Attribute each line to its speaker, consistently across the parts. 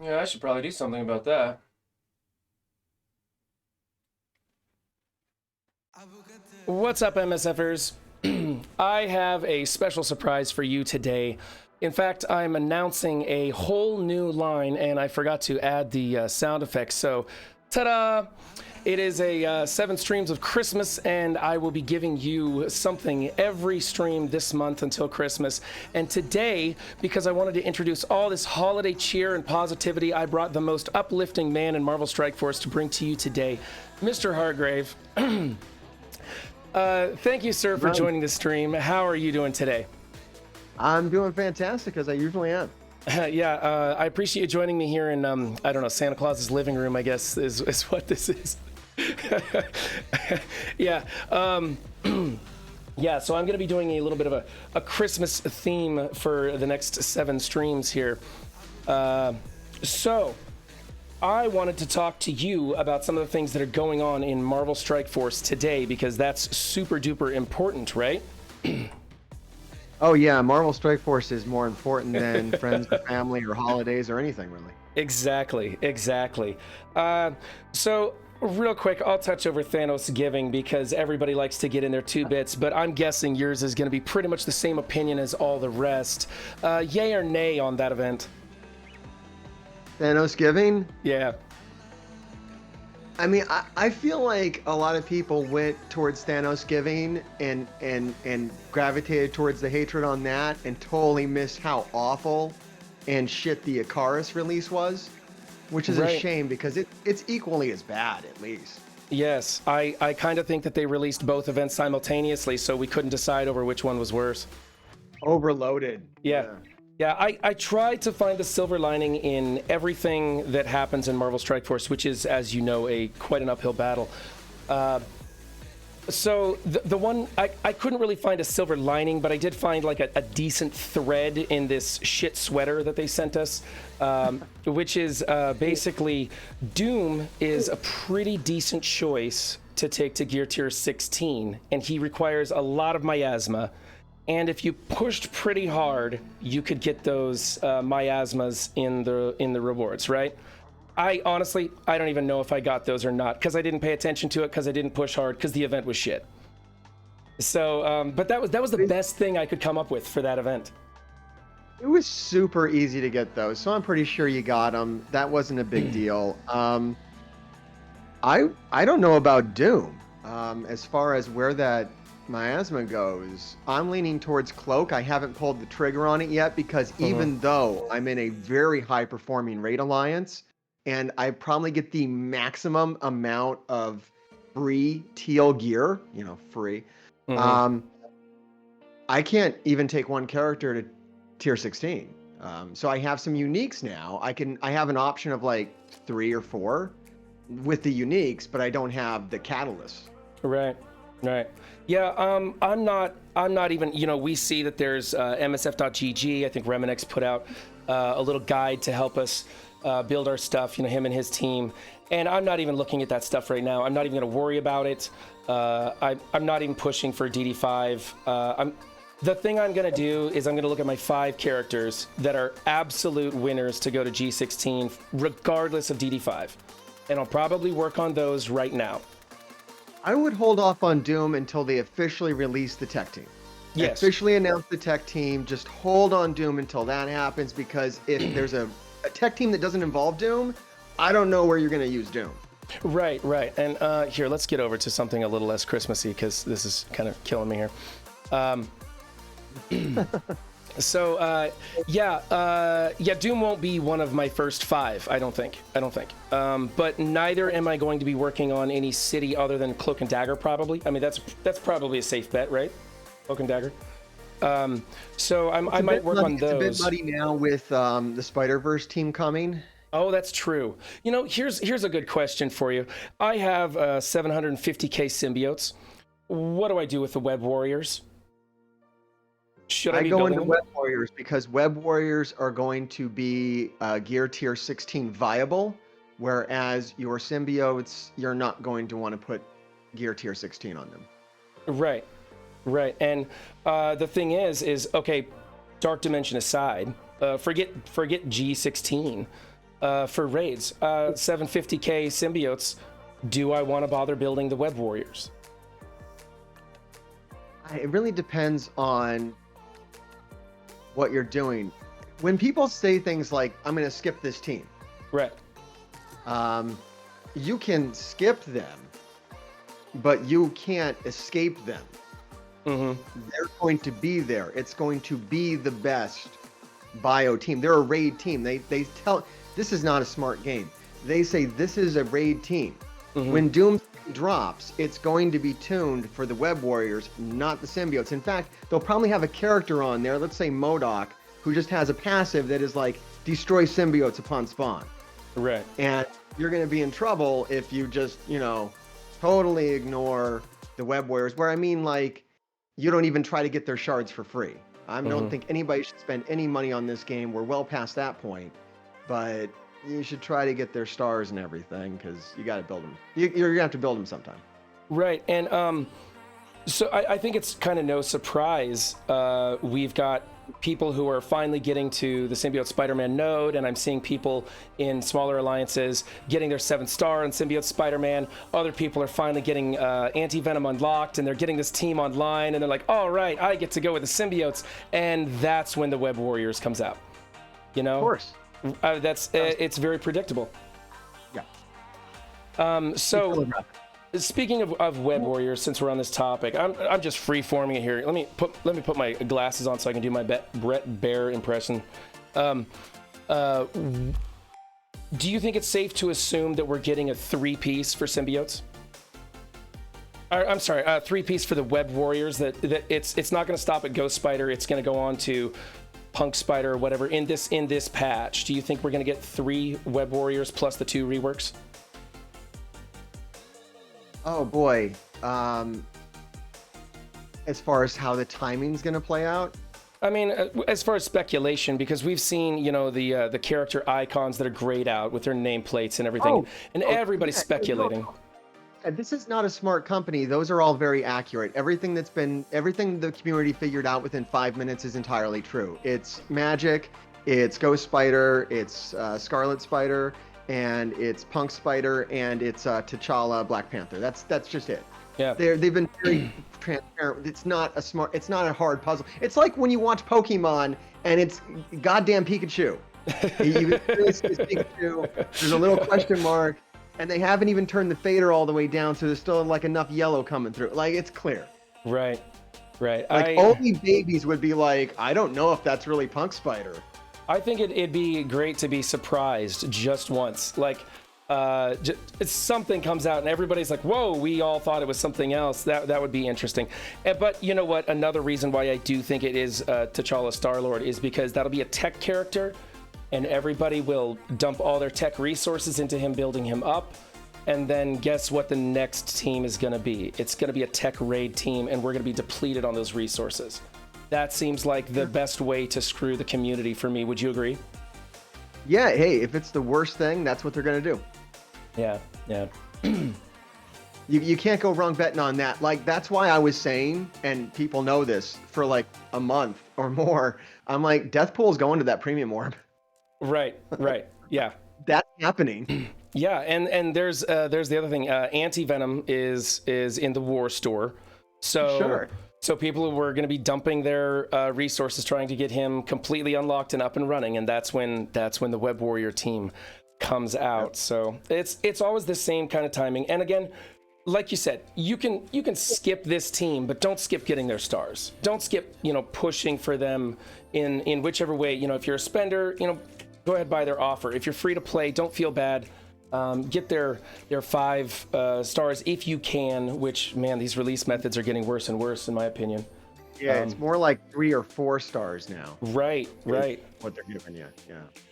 Speaker 1: Yeah, I should probably do something about that. What's up, MSFers? I have a special surprise for you today. In fact, I'm announcing a whole new line, and I forgot to add the sound effects. So, ta-da! It is a 7 streams of Christmas, and I will be giving you something every stream this month until Christmas. And today, because I wanted to introduce all this holiday cheer and positivity, I brought the most uplifting man in Marvel Strike Force to bring to you today, Mr. Hargrave. Thank you, sir, for
Speaker 2: Right.
Speaker 1: joining the stream. How are you doing today?
Speaker 2: I'm doing fantastic, as I usually am.
Speaker 1: Yeah, I appreciate you joining me here in, I don't know, Santa Claus's living room, I guess, is what this is. Yeah. Yeah, so I'm going to be doing a little bit of a Christmas theme for the next 7 streams here. So, I wanted to talk to you about some of the things that are going on in Marvel Strike Force today, because that's super duper important, right?
Speaker 2: Oh yeah, Marvel Strike Force is more important than friends or family or holidays or anything really.
Speaker 1: Exactly, exactly. So, real quick, I'll touch over Thanos Giving because everybody likes to get in their 2 bits, but I'm guessing yours is going to be pretty much the same opinion as all the rest. Yay or nay on that event?
Speaker 2: Thanos Giving?
Speaker 1: Yeah.
Speaker 2: I mean, I feel like a lot of people went towards Thanos Giving and gravitated towards the hatred on that and totally missed how awful and shit the Icarus release was, which is a
Speaker 1: Right.
Speaker 2: shame because it's equally as bad at least.
Speaker 1: Yes, I kind of think that they released both events simultaneously, so we couldn't decide over which one was worse.
Speaker 2: Overloaded.
Speaker 1: Yeah. Yeah, I tried to find the silver lining in everything that happens in Marvel Strike Force, which is, as you know, quite an uphill battle. So the one I couldn't really find a silver lining, but I did find like a decent thread in this shit sweater that they sent us, which is basically Doom is a pretty decent choice to take to Gear Tier 16, and he requires a lot of miasma. And if you pushed pretty hard, you could get those miasmas in the rewards, right? I honestly, I don't even know if I got those or not because I didn't pay attention to it because I didn't push hard because the event was shit. So, but that was the best thing I could come up with for that event.
Speaker 2: It was super easy to get those, so I'm pretty sure you got them. That wasn't a big deal. I don't know about Doom. As far as where that miasma goes, I'm leaning towards Cloak. I haven't pulled the trigger on it yet because even though I'm in a very high performing raid alliance, and I probably get the maximum amount of free teal gear, free. Um, I can't even take one character to tier 16. So I have some uniques now. I have an option of like 3 or 4 with the uniques, but I don't have the catalyst.
Speaker 1: Right, right. Yeah, I'm not even, we see that there's MSF.gg. I think Reminex put out a little guide to help us build our stuff, him and his team. And I'm not even looking at that stuff right now. I'm not even going to worry about it. I'm not even pushing for DD5. The thing I'm going to do is I'm going to look at my 5 characters that are absolute winners to go to G16, regardless of DD5. And I'll probably work on those right now.
Speaker 2: I would hold off on Doom until they officially release the tech team.
Speaker 1: Yes.
Speaker 2: Officially announce the tech team. Just hold on Doom until that happens, because if there's a tech team that doesn't involve Doom, I don't know where you're going to use Doom.
Speaker 1: Right, right. And here, let's get over to something a little less Christmassy because this is kind of killing me here. Yeah, Doom won't be one of my first 5. I don't think. But neither am I going to be working on any city other than Cloak and Dagger. Probably. I mean, that's probably a safe bet, right? Cloak and Dagger. So I might work on those.
Speaker 2: It's a bit muddy now with the Spider-Verse team coming.
Speaker 1: Oh, that's true. Here's a good question for you. I have 750k symbiotes. What do I do with the Web Warriors? Should I be
Speaker 2: go
Speaker 1: building
Speaker 2: into
Speaker 1: them?
Speaker 2: Web Warriors because Web Warriors are going to be Gear Tier 16 viable, whereas your symbiotes, you're not going to want to put Gear Tier 16 on them.
Speaker 1: Right, right. And the thing is okay, Dark Dimension aside, forget G16. for raids. 750k symbiotes. Do I want to bother building the Web Warriors?
Speaker 2: It really depends on what you're doing. When people say things like, I'm going to skip this team,
Speaker 1: Right.
Speaker 2: You can skip them, but you can't escape them. They're going to be there. It's going to be the best bio team. They're a raid team. They tell, this is not a smart game. They say this is a raid team. When Doom drops, it's going to be tuned for the Web Warriors, not the symbiotes. In fact, they'll probably have a character on there, let's say MODOK, who just has a passive that is like, destroy symbiotes upon spawn.
Speaker 1: Right.
Speaker 2: And you're going to be in trouble if you just, totally ignore the Web Warriors, where I mean, like, you don't even try to get their shards for free. I don't think anybody should spend any money on this game. We're well past that point. But you should try to get their stars and everything, because you got to build them. You're going to have to build them sometime.
Speaker 1: Right. And so I think it's kind of no surprise. We've got people who are finally getting to the Symbiote Spider-Man node, and I'm seeing people in smaller alliances getting their 7th star on Symbiote Spider-Man. Other people are finally getting Anti-Venom unlocked, and they're getting this team online, and they're like, all right, I get to go with the symbiotes. And that's when the Web Warriors comes out. Of
Speaker 2: course.
Speaker 1: It's very predictable.
Speaker 2: Yeah.
Speaker 1: So speaking of Web Warriors, since we're on this topic, I'm just free forming it here. Let me put my glasses on so I can do my Brett Bear impression. Do you think it's safe to assume that we're getting a 3-piece for symbiotes? I'm sorry, a 3-piece for the Web Warriors. That it's not going to stop at Ghost Spider. It's going to go on to Punk Spider or whatever in this patch. Do you think we're going to get 3 Web Warriors plus the 2 reworks?
Speaker 2: Oh boy. As far as how the timing's going to play out?
Speaker 1: I mean, as far as speculation, because we've seen, the character icons that are grayed out with their nameplates and everything, everybody's speculating.
Speaker 2: This is not a smart company. Those are all very accurate. Everything the community figured out within 5 minutes is entirely true. It's Magic, it's Ghost Spider, it's Scarlet Spider, and it's Punk Spider, and it's T'Challa Black Panther. That's just it.
Speaker 1: Yeah.
Speaker 2: They've been very transparent. It's not a hard puzzle. It's like when you watch Pokemon and it's goddamn Pikachu. It's Pikachu. There's a little question mark, and they haven't even turned the fader all the way down, so there's still like enough yellow coming through. Like, it's clear.
Speaker 1: Right. Like
Speaker 2: only babies would be like, I don't know if that's really Punk Spider.
Speaker 1: I think it'd be great to be surprised just once. Like, something comes out and everybody's like, whoa, we all thought it was something else. That would be interesting. But you know what? Another reason why I do think it is T'Challa Star-Lord is because that'll be a tech character, and everybody will dump all their tech resources into him, building him up. And then guess what the next team is going to be? It's going to be a tech raid team, and we're going to be depleted on those resources. That seems like the best way to screw the community for me. Would you agree?
Speaker 2: Yeah, hey, if it's the worst thing, that's what they're going to do.
Speaker 1: Yeah.
Speaker 2: You can't go wrong betting on that. Like, that's why I was saying, and people know this, for like a month or more, I'm like, Deathpool's going to that premium orb.
Speaker 1: Right. Yeah.
Speaker 2: That's happening.
Speaker 1: Yeah, and there's the other thing. Anti-Venom is in the war store. So
Speaker 2: Sure.
Speaker 1: So people were going to be dumping their resources trying to get him completely unlocked and up and running, and that's when the Web Warrior team comes out. Yep. So it's always the same kind of timing. And again, like you said, you can skip this team, but don't skip getting their stars. Don't skip pushing for them in whichever way. If you're a spender, go ahead, buy their offer. If you're free to play, don't feel bad. Get their 5 stars if you can, which, man, these release methods are getting worse and worse, in my opinion.
Speaker 2: Yeah, it's more like 3 or 4 stars now.
Speaker 1: Right.
Speaker 2: What they're giving you,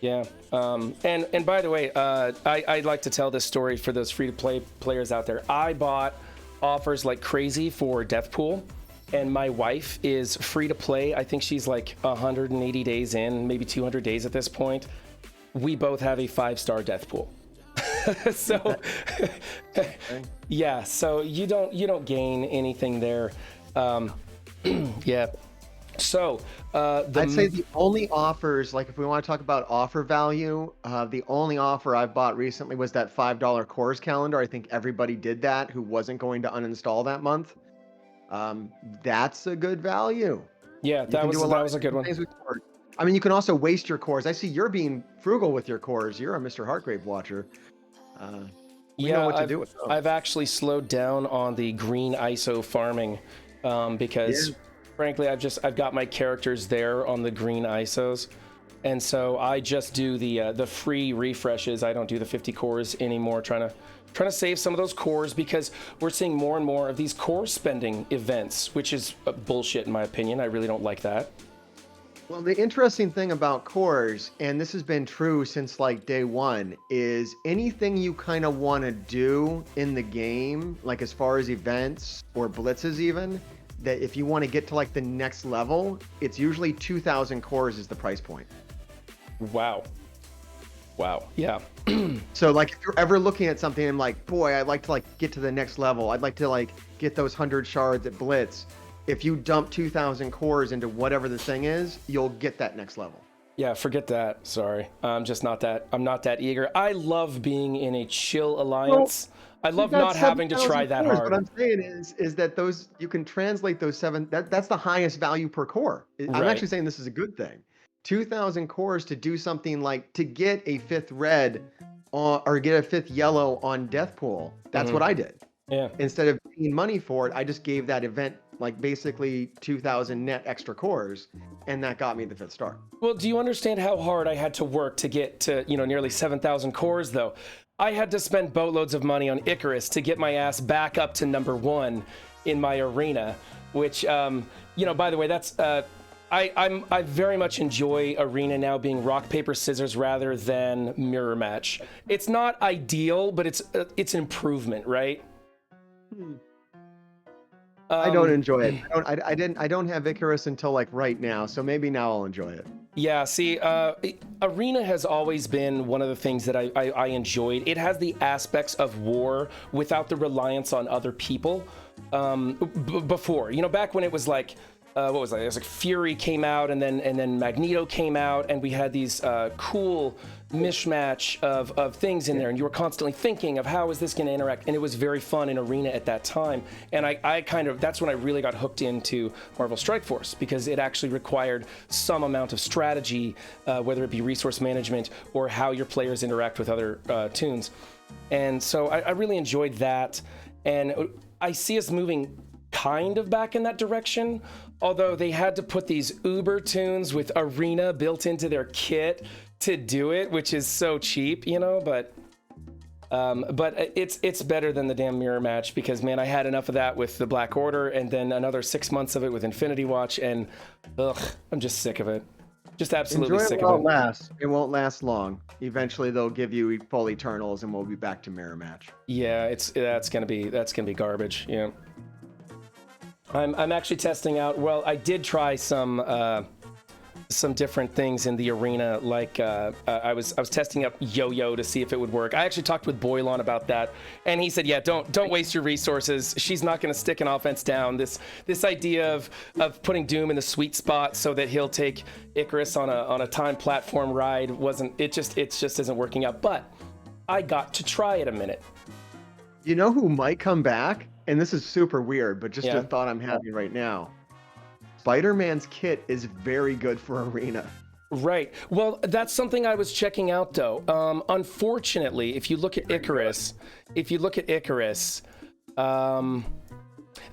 Speaker 1: yeah. And by the way, I'd like to tell this story for those free-to-play players out there. I bought offers like crazy for Deathpool, and my wife is free-to-play. I think she's like 180 days in, maybe 200 days at this point. We both have a 5-star Deathpool. So yeah, so you don't gain anything there. Yeah. So,
Speaker 2: I'd say the only offers, like if we want to talk about offer value, the only offer I've bought recently was that $5 Coors calendar. I think everybody did that who wasn't going to uninstall that month. That's a good value.
Speaker 1: yeah,
Speaker 2: You
Speaker 1: that
Speaker 2: can
Speaker 1: was
Speaker 2: do a lot
Speaker 1: a
Speaker 2: of
Speaker 1: good one.
Speaker 2: things with cores. I mean, you can also waste your cores. I see you're being frugal with your cores. You're a MrHartgrave watcher. We know what to do with those.
Speaker 1: I've actually slowed down on the green ISO farming because, frankly, I've got my characters there on the green ISOs, and so I just do the free refreshes. I don't do the 50 cores anymore. Trying to save some of those cores because we're seeing more and more of these core spending events, which is bullshit in my opinion. I really don't like that.
Speaker 2: Well, the interesting thing about cores, and this has been true since like day one, is anything you kind of want to do in the game, like as far as events or blitzes even, that if you want to get to like the next level, it's usually 2,000 cores is the price point.
Speaker 1: Wow. Yeah.
Speaker 2: So like if you're ever looking at something and like, boy, I'd like to like get to the next level. I'd like to like get those 100 shards at Blitz. If you dump 2,000 cores into whatever the thing is, you'll get that next level.
Speaker 1: Yeah, forget that. Sorry. I'm not that eager. I love being in a chill alliance. I love not having to try that hard.
Speaker 2: What I'm saying is that those you can translate those that's the highest value per core. I'm actually saying this is a good thing. 2,000 cores to do something like to get a 5th red or get a 5th yellow on Deathpool. That's what I did.
Speaker 1: Yeah.
Speaker 2: Instead of paying money for it, I just gave that event like basically 2,000 net extra cores, and that got me the 5th star.
Speaker 1: Well, do you understand how hard I had to work to get to, nearly 7,000 cores though? I had to spend boatloads of money on Icarus to get my ass back up to number 1 in my arena, which, by the way, that's, I very much enjoy arena now being rock, paper, scissors rather than mirror match. It's not ideal, but it's an improvement, right?
Speaker 2: I don't enjoy it. I don't have Icarus until like right now, so maybe now I'll enjoy it.
Speaker 1: Yeah, see, Arena has always been one of the things that I enjoyed. It has the aspects of war without the reliance on other people. Before, back when it was like, what was that? It was like Fury came out, and then Magneto came out, and we had these cool mishmash of things in there, and you were constantly thinking of how is this going to interact, and it was very fun in Arena at that time. And I kind of, that's when I really got hooked into Marvel Strike Force, because it actually required some amount of strategy, whether it be resource management or how your players interact with other toons. And so I really enjoyed that, and I see us moving kind of back in that direction, although they had to put these Uber tunes with Arena built into their kit to do it, which is so cheap, but it's better than the damn mirror match, because man, I had enough of that with the Black Order, and then another 6 months of it with Infinity Watch, and I'm just sick of it. Just absolutely sick of it.
Speaker 2: It won't last long. Eventually they'll give you full Eternals and we'll be back to mirror match.
Speaker 1: Yeah, that's gonna be garbage. Yeah. I'm actually testing out. Well, I did try some different things in the arena. Like I was testing out Yo-Yo to see if it would work. I actually talked with Boylon about that, and he said, "Yeah, don't waste your resources. She's not going to stick an offense down. This idea of putting Doom in the sweet spot so that he'll take Icarus on a time platform ride it just isn't working out." But I got to try it a minute.
Speaker 2: You know who might come back? And this is super weird, but just a thought I'm having right now. Spider-Man's kit is very good for Arena.
Speaker 1: Right. Well, that's something I was checking out, though. Unfortunately, if you look at Icarus,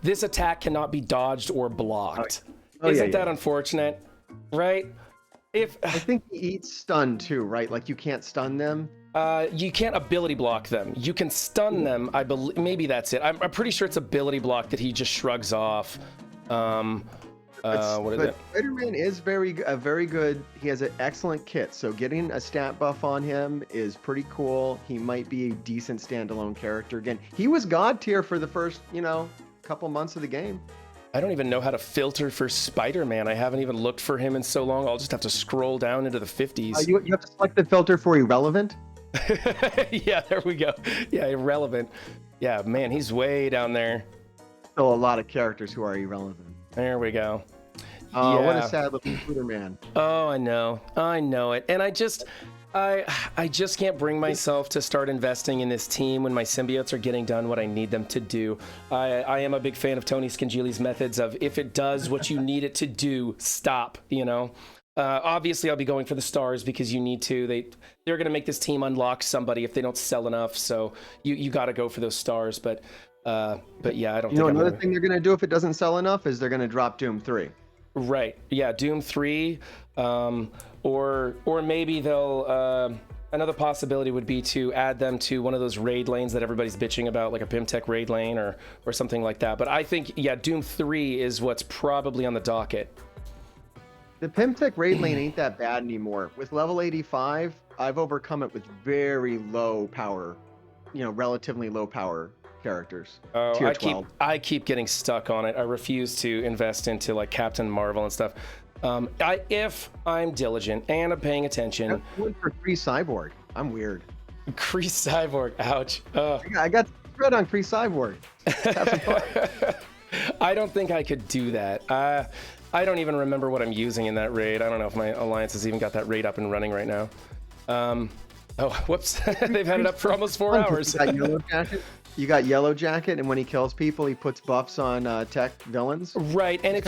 Speaker 1: this attack cannot be dodged or blocked. Isn't that unfortunate? Right?
Speaker 2: I think he eats stun too, right? Like you can't stun them.
Speaker 1: You can't ability block them. You can stun them. I believe maybe that's it. I'm pretty sure it's ability block that he just shrugs off. What is it?
Speaker 2: Spider-Man is very good. He has an excellent kit, so getting a stat buff on him is pretty cool. He might be a decent standalone character again. He was god tier for the first, couple months of the game.
Speaker 1: I don't even know how to filter for Spider-Man. I haven't even looked for him in so long. I'll just have to scroll down into the 50s.
Speaker 2: You have to select the filter for irrelevant?
Speaker 1: Yeah, there we go. Yeah, irrelevant. Yeah, man, he's way down there.
Speaker 2: Still a lot of characters who are irrelevant.
Speaker 1: There we go.
Speaker 2: Oh, what a
Speaker 1: Yeah.
Speaker 2: sad little scooter man.
Speaker 1: Oh, I know it, and I just can't bring myself to start investing in this team when my symbiotes are getting done what I need them to do. I am a big fan of Tony Scangili's methods of if it does what you need it to do, stop. You know, obviously I'll be going for the stars because you need to. They're going to make this team unlock somebody if they don't sell enough. So you got to go for those stars. But yeah, I don't.
Speaker 2: You know,
Speaker 1: think
Speaker 2: another thing they're gonna do if it doesn't sell enough is they're gonna drop Doom 3.
Speaker 1: Right. Yeah. Doom 3. Or maybe they'll. Another possibility would be to add them to one of those raid lanes that everybody's bitching about, like a Pimtech raid lane or something like that. But I think, yeah, Doom 3 is what's probably on the docket.
Speaker 2: The Pimtech raid lane ain't that bad anymore. With level 85, I've overcome it with very low power, you know, relatively low power characters.
Speaker 1: Oh,
Speaker 2: Tier 12.
Speaker 1: I keep getting stuck on it. I refuse to invest into like Captain Marvel and stuff. If I'm diligent and I'm paying attention.
Speaker 2: I went for Kree Cyborg. I'm weird.
Speaker 1: Kree Cyborg, ouch.
Speaker 2: I got thread on Kree Cyborg. Let's have some fun.
Speaker 1: I don't think I could do that. I don't even remember what I'm using in that raid. I don't know if my alliance has even got that raid up and running right now. Oh, whoops. They've had it up for almost 4 hours.
Speaker 2: You got Yellow Jacket, and when he kills people, he puts buffs on tech villains.
Speaker 1: Right, and if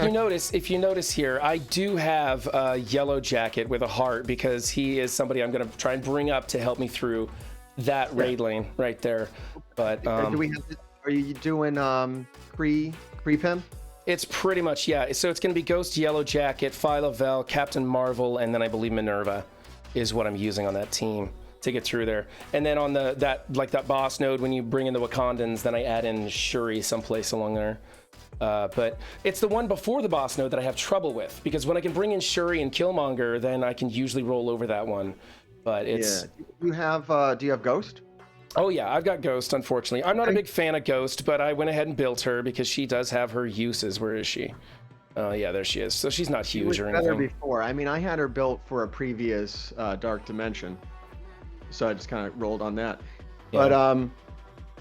Speaker 1: you notice here, I do have Yellow Jacket with a heart because he is somebody I'm going to try and bring up to help me through that raid lane right there. But
Speaker 2: do we have? Are you doing Kree Pimp?
Speaker 1: It's pretty much, yeah. So it's going to be Ghost, Yellow Jacket, Phyla-Vel, Captain Marvel, and then I believe Minerva is what I'm using on that team to get through there. And then on that boss node, when you bring in the Wakandans, then I add in Shuri someplace along there. But it's the one before the boss node that I have trouble with, because when I can bring in Shuri and Killmonger, then I can usually roll over that one. But it's...
Speaker 2: Yeah. Do you have Ghost?
Speaker 1: Oh yeah, I've got Ghost, unfortunately. I'm not a big fan of Ghost, but I went ahead and built her because she does have her uses. Where is she? Oh yeah, there she is. So she's not huge or anything.
Speaker 2: Before. I mean, I had her built for a previous Dark Dimension, so I just kind of rolled on that. Yeah. But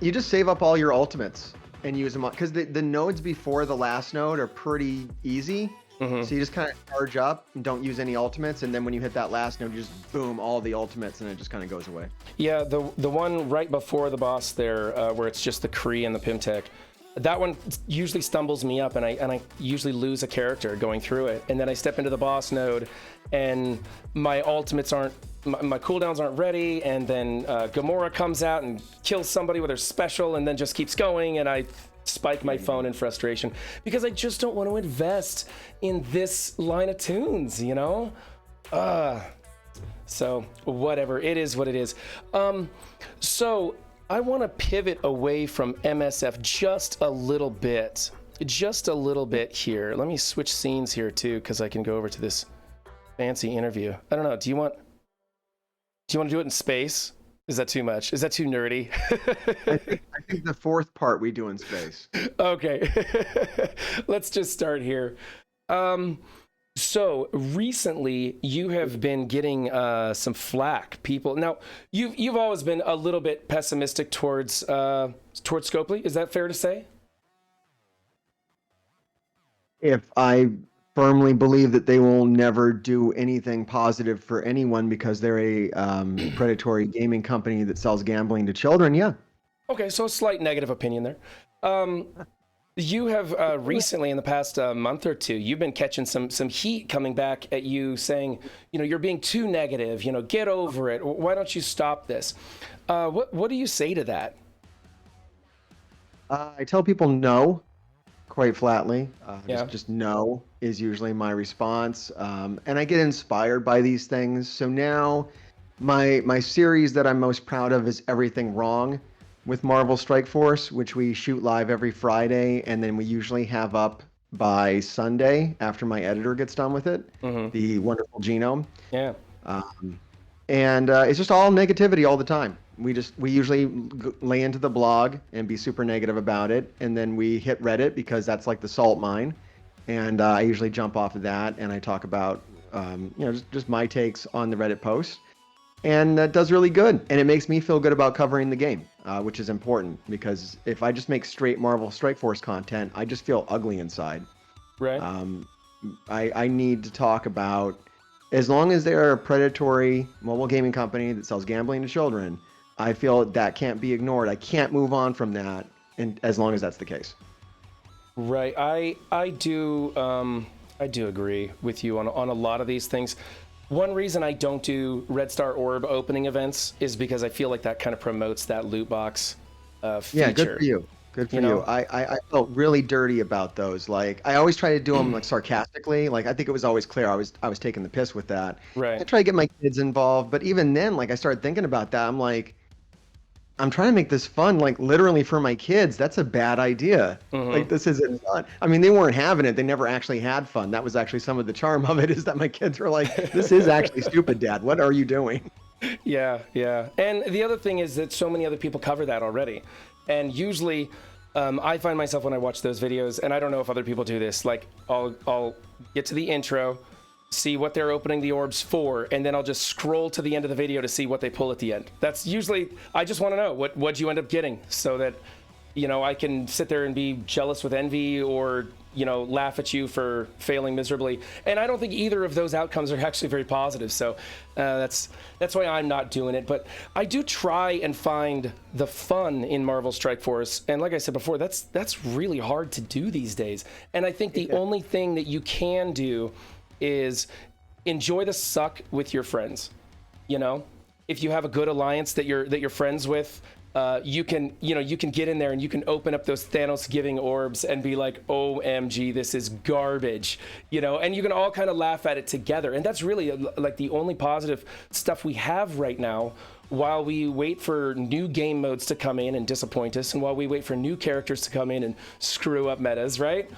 Speaker 2: you just save up all your ultimates and use them because the nodes before the last node are pretty easy. Mm-hmm. So you just kind of charge up and don't use any ultimates, and then when you hit that last node, you just boom all the ultimates, and it just kind of goes away.
Speaker 1: Yeah, the one right before the boss there, where it's just the Kree and the Pimtech, that one usually stumbles me up, and I usually lose a character going through it, and then I step into the boss node, and my ultimates aren't, my cooldowns aren't ready, and then Gamora comes out and kills somebody with her special, and then just keeps going, and I spike my phone in frustration because I just don't want to invest in this line of tunes, you know? So whatever, it is what it is. So I want to pivot away from MSF just a little bit here. Let me switch scenes here too, because I can go over to this fancy interview. I don't know. Do you want to do it in space? Is that too much? Is that too nerdy?
Speaker 2: I think the fourth part we do in space.
Speaker 1: Okay. Let's just start here. So recently you have been getting some flack. People now you've always been a little bit pessimistic towards Scopely. Is that fair to say?
Speaker 2: If I firmly believe that they will never do anything positive for anyone because they're a predatory gaming company that sells gambling to children, yeah. Okay,
Speaker 1: so a slight negative opinion there. You have recently, in the past month or two, you've been catching some heat coming back at you saying, you know, you're being too negative, you know, get over it. Why don't you stop this? What do you say to that?
Speaker 2: I tell people no. Quite flatly, just no is usually my response, and I get inspired by these things. So now, my series that I'm most proud of is Everything Wrong, with Marvel Strike Force, which we shoot live every Friday, and then we usually have up by Sunday after my editor gets done with it. Mm-hmm. The wonderful Genome.
Speaker 1: Yeah.
Speaker 2: And it's just all negativity all the time. We usually lay into the blog and be super negative about it, and then we hit Reddit because that's like the salt mine, and I usually jump off of that and I talk about just my takes on the Reddit post, and that does really good, and it makes me feel good about covering the game, which is important because if I just make straight Marvel Strike Force content, I just feel ugly inside.
Speaker 1: Right.
Speaker 2: I need to talk about, as long as they're a predatory mobile gaming company that sells gambling to children, I feel that can't be ignored. I can't move on from that, and as long as that's the case.
Speaker 1: Right. I do agree with you on a lot of these things. One reason I don't do Red Star Orb opening events is because I feel like that kind of promotes that loot box feature.
Speaker 2: Yeah, good for you. Good for you. I felt really dirty about those. Like I always try to do them like sarcastically. Like I think it was always clear I was taking the piss with that. I
Speaker 1: Right.
Speaker 2: try to get my kids involved, but even then, like I started thinking about that. I'm like, I'm trying to make this fun, like literally for my kids. That's a bad idea. Like this isn't fun. I mean, they weren't having it. They never actually had fun. That was actually some of the charm of it, is that my kids were like, "This is actually stupid, Dad. What are you doing?"
Speaker 1: Yeah, yeah. And the other thing is that so many other people cover that already. And usually, I find myself when I watch those videos, and I don't know if other people do this, like I'll get to the intro, see what they're opening the orbs for, and then I'll just scroll to the end of the video to see what they pull at the end. That's usually, I just want to know what'd you end up getting, so that, I can sit there and be jealous with envy, or, laugh at you for failing miserably. And I don't think either of those outcomes are actually very positive. So that's why I'm not doing it. But I do try and find the fun in Marvel Strike Force. And like I said before, that's really hard to do these days. And I think the only thing that you can do is enjoy the suck with your friends. If you have a good alliance that you're friends with, you can get in there and you can open up those Thanos giving orbs and be like, OMG, this is garbage, and you can all kind of laugh at it together. And that's really like the only positive stuff we have right now, while we wait for new game modes to come in and disappoint us, and while we wait for new characters to come in and screw up metas, right?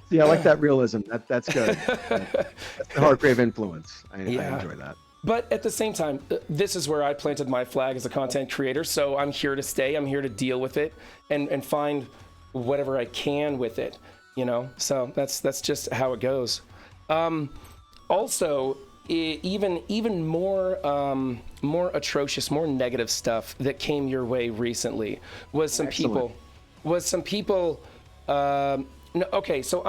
Speaker 2: Yeah, I like that realism. That's good. That's the Hargrave influence. I enjoy that.
Speaker 1: But at the same time, this is where I planted my flag as a content creator. So I'm here to stay. I'm here to deal with it and find whatever I can with it, So that's just how it goes. Also, even more atrocious, more negative stuff that came your way recently was some people. Okay, so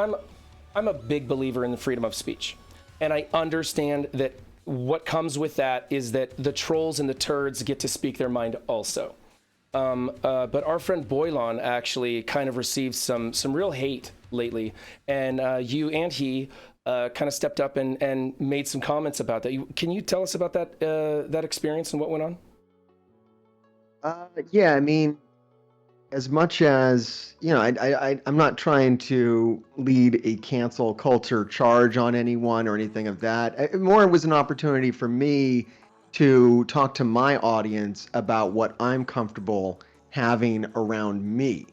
Speaker 1: I'm a big believer in the freedom of speech, and I understand that what comes with that is that the trolls and the turds get to speak their mind also. But our friend Boylon actually kind of received some real hate lately, and you and he kind of stepped up and made some comments about that. Can you tell us about that experience and what went on?
Speaker 2: Yeah, I mean, as much as I'm not trying to lead a cancel culture charge on anyone or anything of that. More, it was an opportunity for me to talk to my audience about what I'm comfortable having around me,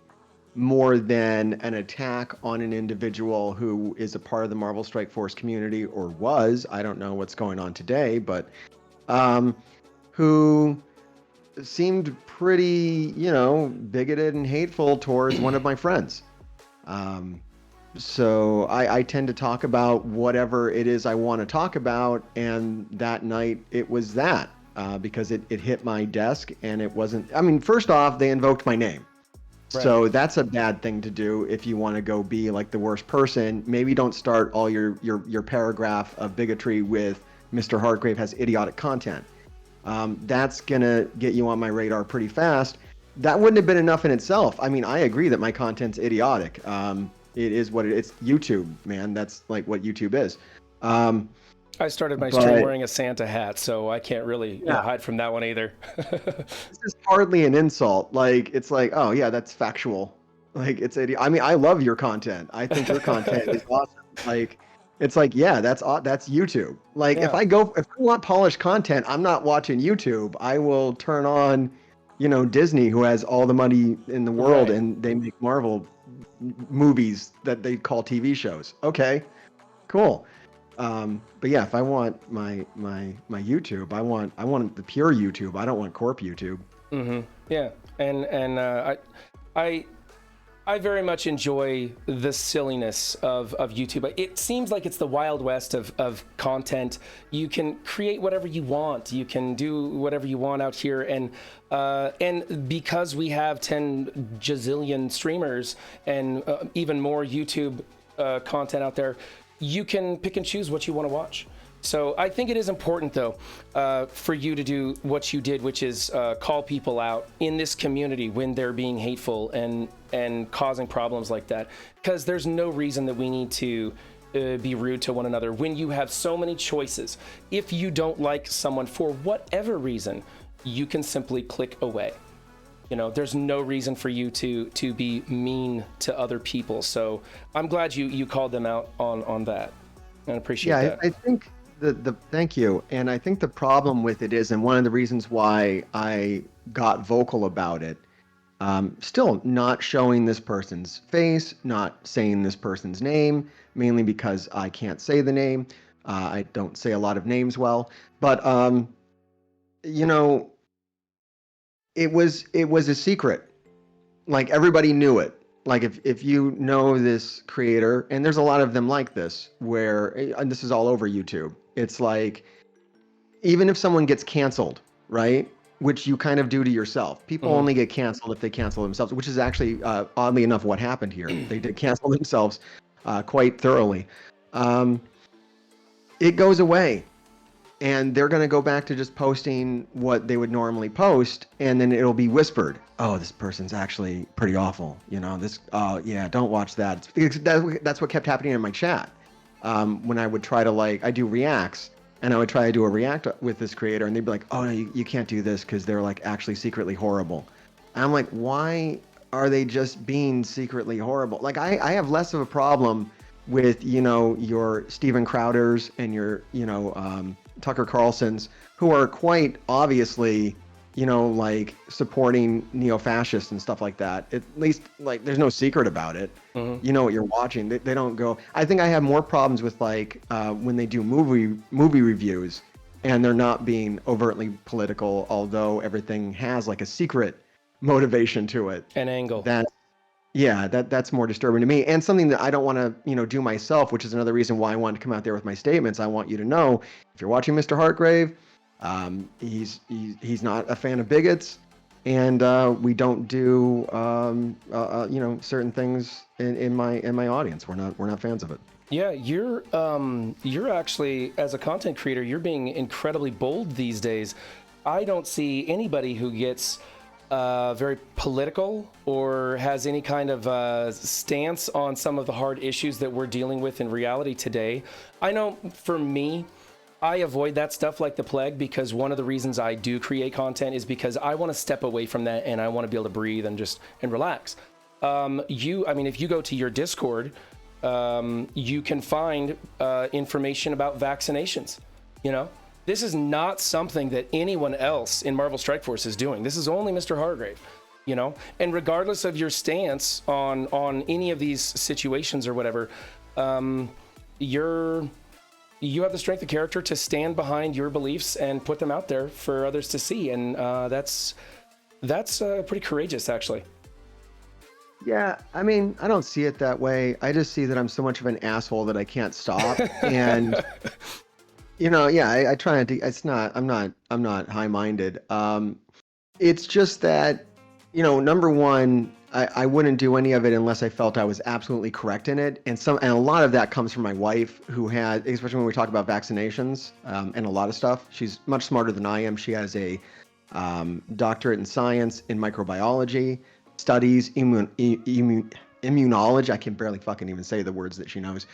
Speaker 2: more than an attack on an individual who is a part of the Marvel Strike Force community, or was. I don't know what's going on today, but who seemed pretty, bigoted and hateful towards one of my friends. So I tend to talk about whatever it is I want to talk about, and that night it was that, because it hit my desk, and it wasn't. I mean, first off, they invoked my name. Right. So that's a bad thing to do if you want to go be like the worst person. Maybe don't start all your paragraph of bigotry with Mr. Hargrave has idiotic content. That's gonna get you on my radar pretty fast. That wouldn't have been enough in itself. I mean, I agree that my content's idiotic. It is what it's YouTube, man. That's like what YouTube is.
Speaker 1: I started my stream wearing a Santa hat, so I can't really hide from that one either.
Speaker 2: This is hardly an insult. Like, it's like, oh yeah, that's factual. Like, it's idiot. I mean, I love your content. I think your content is awesome. Like, it's like, yeah, that's YouTube. Like, if I want polished content, I'm not watching YouTube. I will turn on, Disney, who has all the money in the world, and they make Marvel movies that they call TV shows. Okay, cool. But yeah, if I want my YouTube, I want the pure YouTube. I don't want corp YouTube.
Speaker 1: Mm-hmm. Yeah, and I very much enjoy the silliness of YouTube. It seems like it's the Wild West of content. You can create whatever you want. You can do whatever you want out here. And because we have 10 gazillion streamers and even more YouTube content out there, you can pick and choose what you want to watch. So I think it is important, though, for you to do what you did, which is call people out in this community when they're being hateful and causing problems like that. Because there's no reason that we need to be rude to one another when you have so many choices. If you don't like someone for whatever reason, you can simply click away. You know, there's no reason for you to be mean to other people. So I'm glad you called them out on that. I appreciate that.
Speaker 2: I think thank you. And I think the problem with it is, and one of the reasons why I got vocal about it, still not showing this person's face, not saying this person's name, mainly because I can't say the name. I don't say a lot of names well, but you know, it was a secret. Like, everybody knew it. Like, if you know this creator, and there's a lot of them like this, where, and this is all over YouTube, it's like, even if someone gets canceled, right? Which you kind of do to yourself. People only get canceled if they cancel themselves, which is actually, oddly enough, what happened here. They did cancel themselves quite thoroughly. It goes away. And they're going to go back to just posting what they would normally post, and then it'll be whispered, oh, this person's actually pretty awful. You know, this, oh, yeah, don't watch that. That's what kept happening in my chat. When I would try to, like, I do reacts, and I would try to do a react with this creator, and they'd be like, oh, no, you can't do this because they're, like, actually secretly horrible. And I'm like, why are they just being secretly horrible? Like, I have less of a problem with, you know, your Steven Crowders and your, you know, Tucker Carlson's, who are quite obviously, you know, like, supporting neo-fascists and stuff like that. At least, like, there's no secret about it. You know what you're watching. They don't go. I think I have more problems with, like, when they do movie reviews and they're not being overtly political, although everything has, like, a secret motivation to it.
Speaker 1: An angle.
Speaker 2: That's more disturbing to me, and something that I don't want to, you know, do myself, which is another reason why I wanted to come out there with my statements. I want you to know, if you're watching Mr. Hartgrave, he's not a fan of bigots, and we don't do you know, certain things in my audience. We're not fans of it.
Speaker 1: Yeah, you're actually, as a content creator, you're being incredibly bold these days. I don't see anybody who gets very political or has any kind of stance on some of the hard issues that we're dealing with in reality today. I know for me, I avoid that stuff like the plague, because one of the reasons I do create content is because I want to step away from that and I want to be able to breathe and relax. I mean, if you go to your Discord, you can find information about vaccinations, you know? This is not something that anyone else in Marvel Strike Force is doing. This is only Mr. Hargrave, you know? And regardless of your stance on any of these situations or whatever, you have the strength of character to stand behind your beliefs and put them out there for others to see. And that's pretty courageous, actually.
Speaker 2: Yeah, I mean, I don't see it that way. I just see that I'm so much of an asshole that I can't stop. And you know, yeah, I try not to. It's not. I'm not high-minded. It's just that, you know, number one, I wouldn't do any of it unless I felt I was absolutely correct in it, and a lot of that comes from my wife, who had, especially when we talk about vaccinations, and a lot of stuff. She's much smarter than I am. She has a doctorate in science in microbiology, studies immunology. I can barely fucking even say the words that she knows.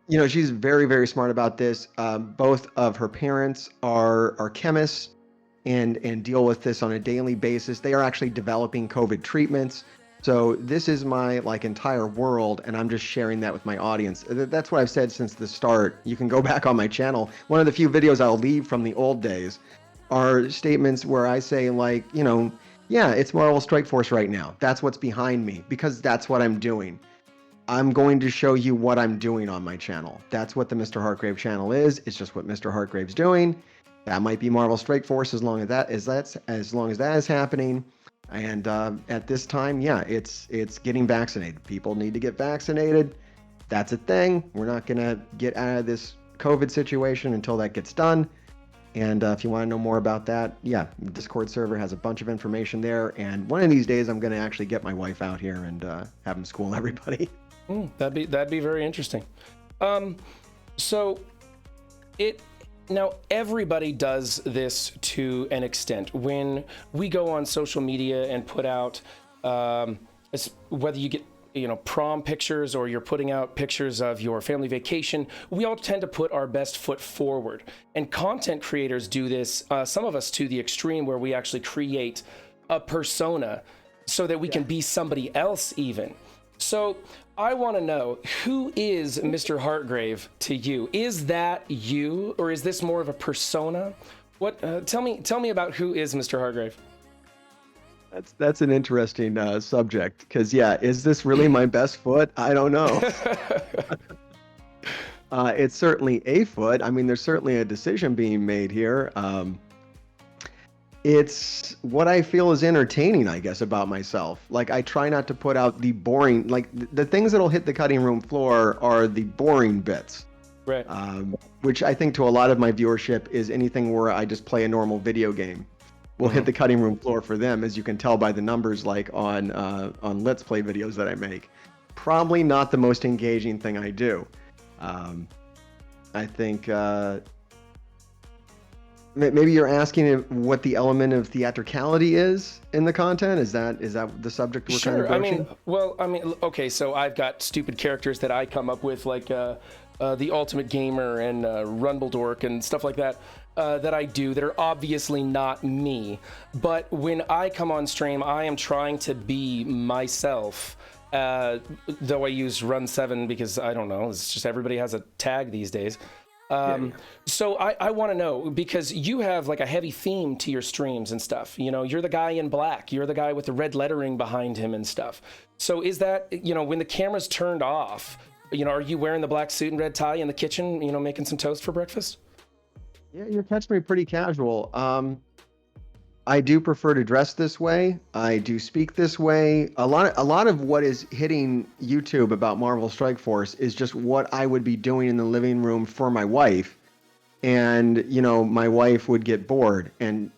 Speaker 2: You know, she's very, very smart about this. Both of her parents are chemists and deal with this on a daily basis. They are actually developing COVID treatments. So this is my, like, entire world, and I'm just sharing that with my audience. That's what I've said since the start. You can go back on my channel. One of the few videos I'll leave from the old days are statements where I say, like, you know, yeah, it's Marvel Strike Force right now. That's what's behind me, because that's what I'm doing. I'm going to show you what I'm doing on my channel. That's what the Mr. Hartgrave channel is. It's just what Mr. Hartgrave's doing. That might be Marvel Strike Force as long as that is happening. And at this time, yeah, it's getting vaccinated. People need to get vaccinated. That's a thing. We're not gonna get out of this COVID situation until that gets done. And if you want to know more about that, yeah, the Discord server has a bunch of information there. And one of these days, I'm going to actually get my wife out here and have him school everybody.
Speaker 1: That'd be very interesting. So now everybody does this to an extent. When we go on social media and put out, whether you get prom pictures or you're putting out pictures of your family vacation, we all tend to put our best foot forward. And content creators do this, some of us to the extreme, where we actually create a persona so that we can be somebody else even. So I want to know, who is Mr. Hartgrave to you? Is that you, or is this more of a persona? What? Tell me about who is Mr. Hartgrave.
Speaker 2: That's an interesting subject, because is this really my best foot? I don't know. It's certainly a foot. I mean, there's certainly a decision being made here. It's what I feel is entertaining, I guess, about myself. Like, I try not to put out the boring, like the things that'll hit the cutting room floor are the boring bits.
Speaker 1: Right.
Speaker 2: Which I think to a lot of my viewership is anything where I just play a normal video game will hit the cutting room floor for them, as you can tell by the numbers, like on Let's Play videos that I make. Probably not the most engaging thing I do. I think maybe you're asking what the element of theatricality is in the content. Is that the subject we're kind of broaching?
Speaker 1: I mean, okay, so I've got stupid characters that I come up with, like the Ultimate Gamer and Rumbledork and stuff like that. That I do that are obviously not me, but when I come on stream, I am trying to be myself, though I use Run 7 because I don't know, it's just everybody has a tag these days. So I want to know, because you have like a heavy theme to your streams and stuff, you're the guy in black, you're the guy with the red lettering behind him and stuff. So is that, when the camera's turned off, are you wearing the black suit and red tie in the kitchen, making some toast for breakfast?
Speaker 2: Yeah, you're catching me pretty casual. I do prefer to dress this way. I do speak this way. A lot of what is hitting YouTube about Marvel Strike Force is just what I would be doing in the living room for my wife. And, my wife would get bored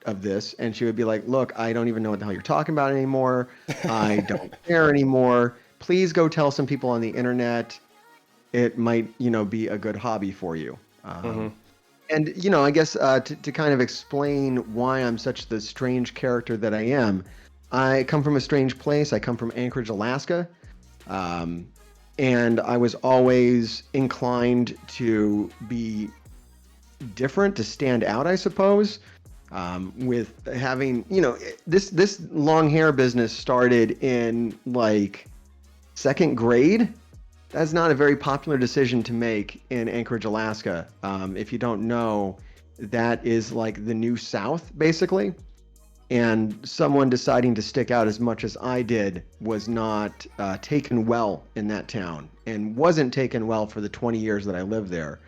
Speaker 2: of this, and she would be like, look, I don't even know what the hell you're talking about anymore. I don't care anymore. Please go tell some people on the internet. It might, be a good hobby for you. And, I guess to kind of explain why I'm such the strange character that I am, I come from a strange place. I come from Anchorage, Alaska. And I was always inclined to be different, to stand out, I suppose. With having, this long hair business started in like second grade. That's not a very popular decision to make in Anchorage, Alaska. If you don't know, that is like the New South, basically. And someone deciding to stick out as much as I did was not taken well in that town, and wasn't taken well for the 20 years that I lived there.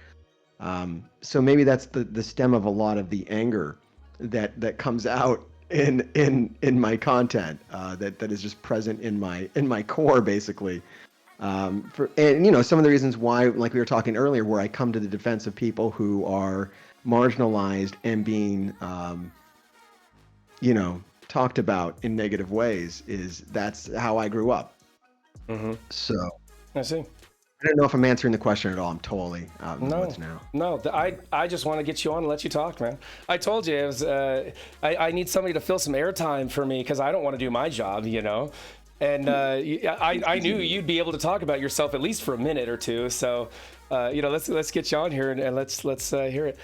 Speaker 2: So maybe that's the stem of a lot of the anger that comes out in my content, that is just present in my core, basically. And some of the reasons why, like we were talking earlier, where I come to the defense of people who are marginalized and being talked about in negative ways, that's how I grew up. So
Speaker 1: I see.
Speaker 2: I don't know if I'm answering the question at all. I'm totally out in the woods now.
Speaker 1: No, I just want to get you on and let you talk, man. I told you it was I need somebody to fill some airtime for me, because I don't want to do my job, And I knew you'd be able to talk about yourself at least for a minute or two. So, let's get you on here and let's hear it.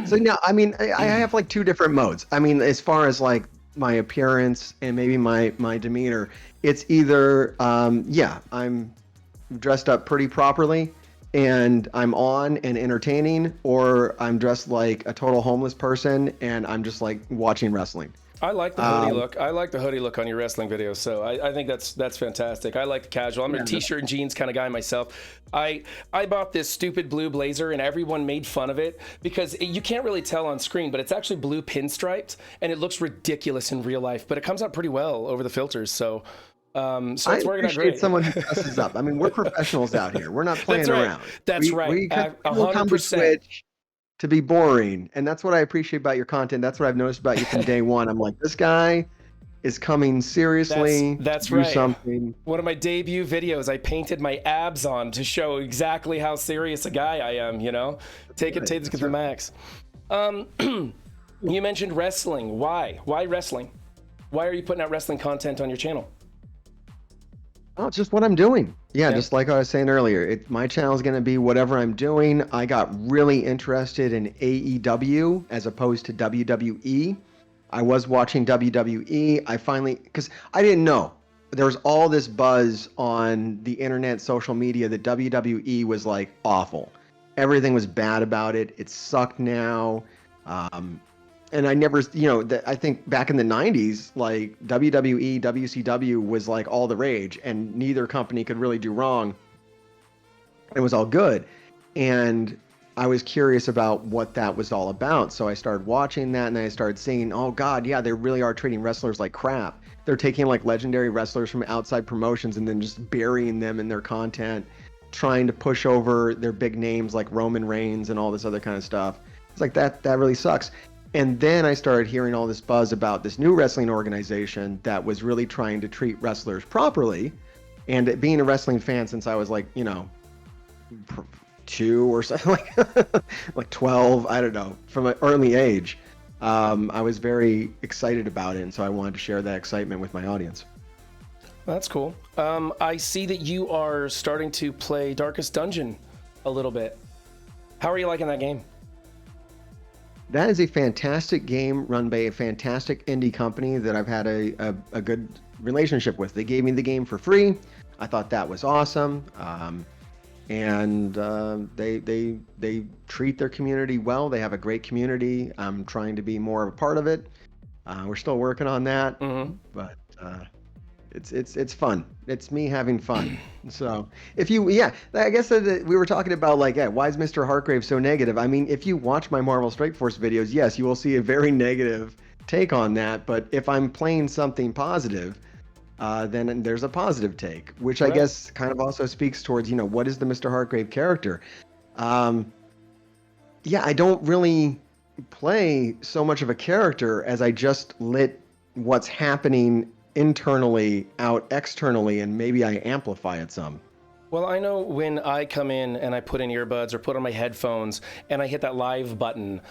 Speaker 2: So now, I mean, I have like two different modes. I mean, as far as like my appearance and maybe my demeanor, it's either I'm dressed up pretty properly and I'm on and entertaining, or I'm dressed like a total homeless person and I'm just like watching wrestling.
Speaker 1: I like the hoodie look. I like the hoodie look on your wrestling videos. So I think that's fantastic. I like the casual. I'm a t-shirt and jeans kind of guy myself. I bought this stupid blue blazer and everyone made fun of it because you can't really tell on screen, but it's actually blue pinstriped and it looks ridiculous in real life, but it comes out pretty well over the filters. So it's working out great.
Speaker 2: Someone who dresses up. I mean, we're professionals out here. We're not playing around.
Speaker 1: That's right.
Speaker 2: We come to Switch to be boring, and that's what I appreciate about your content. That's what I've noticed about you from day one. I'm like, this guy is coming seriously.
Speaker 1: That's
Speaker 2: do
Speaker 1: right.
Speaker 2: something.
Speaker 1: One of my debut videos, I painted my abs on to show exactly how serious a guy I am, you know? Take it to the max. You mentioned wrestling. Why? Why wrestling? Why are you putting out wrestling content on your channel?
Speaker 2: Oh, it's just what I'm doing. Yeah, just like I was saying earlier, my channel is going to be whatever I'm doing. I got really interested in AEW as opposed to WWE. I was watching WWE. I finally, because I didn't know. There was all this buzz on the internet, social media, that WWE was like awful. Everything was bad about it. It sucked now. And I never, I think back in the 90s, like WWE, WCW was like all the rage, and neither company could really do wrong. It was all good. And I was curious about what that was all about. So I started watching that, and then I started seeing, oh God, yeah, they really are treating wrestlers like crap. They're taking like legendary wrestlers from outside promotions and then just burying them in their content, trying to push over their big names like Roman Reigns and all this other kind of stuff. It's like that really sucks. And then I started hearing all this buzz about this new wrestling organization that was really trying to treat wrestlers properly. And being a wrestling fan since I was like, 2 or something, like 12, I don't know, from an early age, I was very excited about it. And so I wanted to share that excitement with my audience.
Speaker 1: That's cool. I see that you are starting to play Darkest Dungeon a little bit. How are you liking that game?
Speaker 2: That is a fantastic game run by a fantastic indie company that I've had a good relationship with. They gave me the game for free. I thought that was awesome. And they treat their community well. They have a great community. I'm trying to be more of a part of it. We're still working on that, but it's fun. It's me having fun. So I guess that we were talking about like, why is Mr. Hartgrave so negative? I mean, if you watch my Marvel Strike Force videos, yes, you will see a very negative take on that. But if I'm playing something positive, then there's a positive take, which I guess kind of also speaks towards, what is the Mr. Hartgrave character? I don't really play so much of a character as I just let what's happening internally out externally, and maybe I amplify it some.
Speaker 1: Well, I know when I come in and I put in earbuds or put on my headphones and I hit that live button,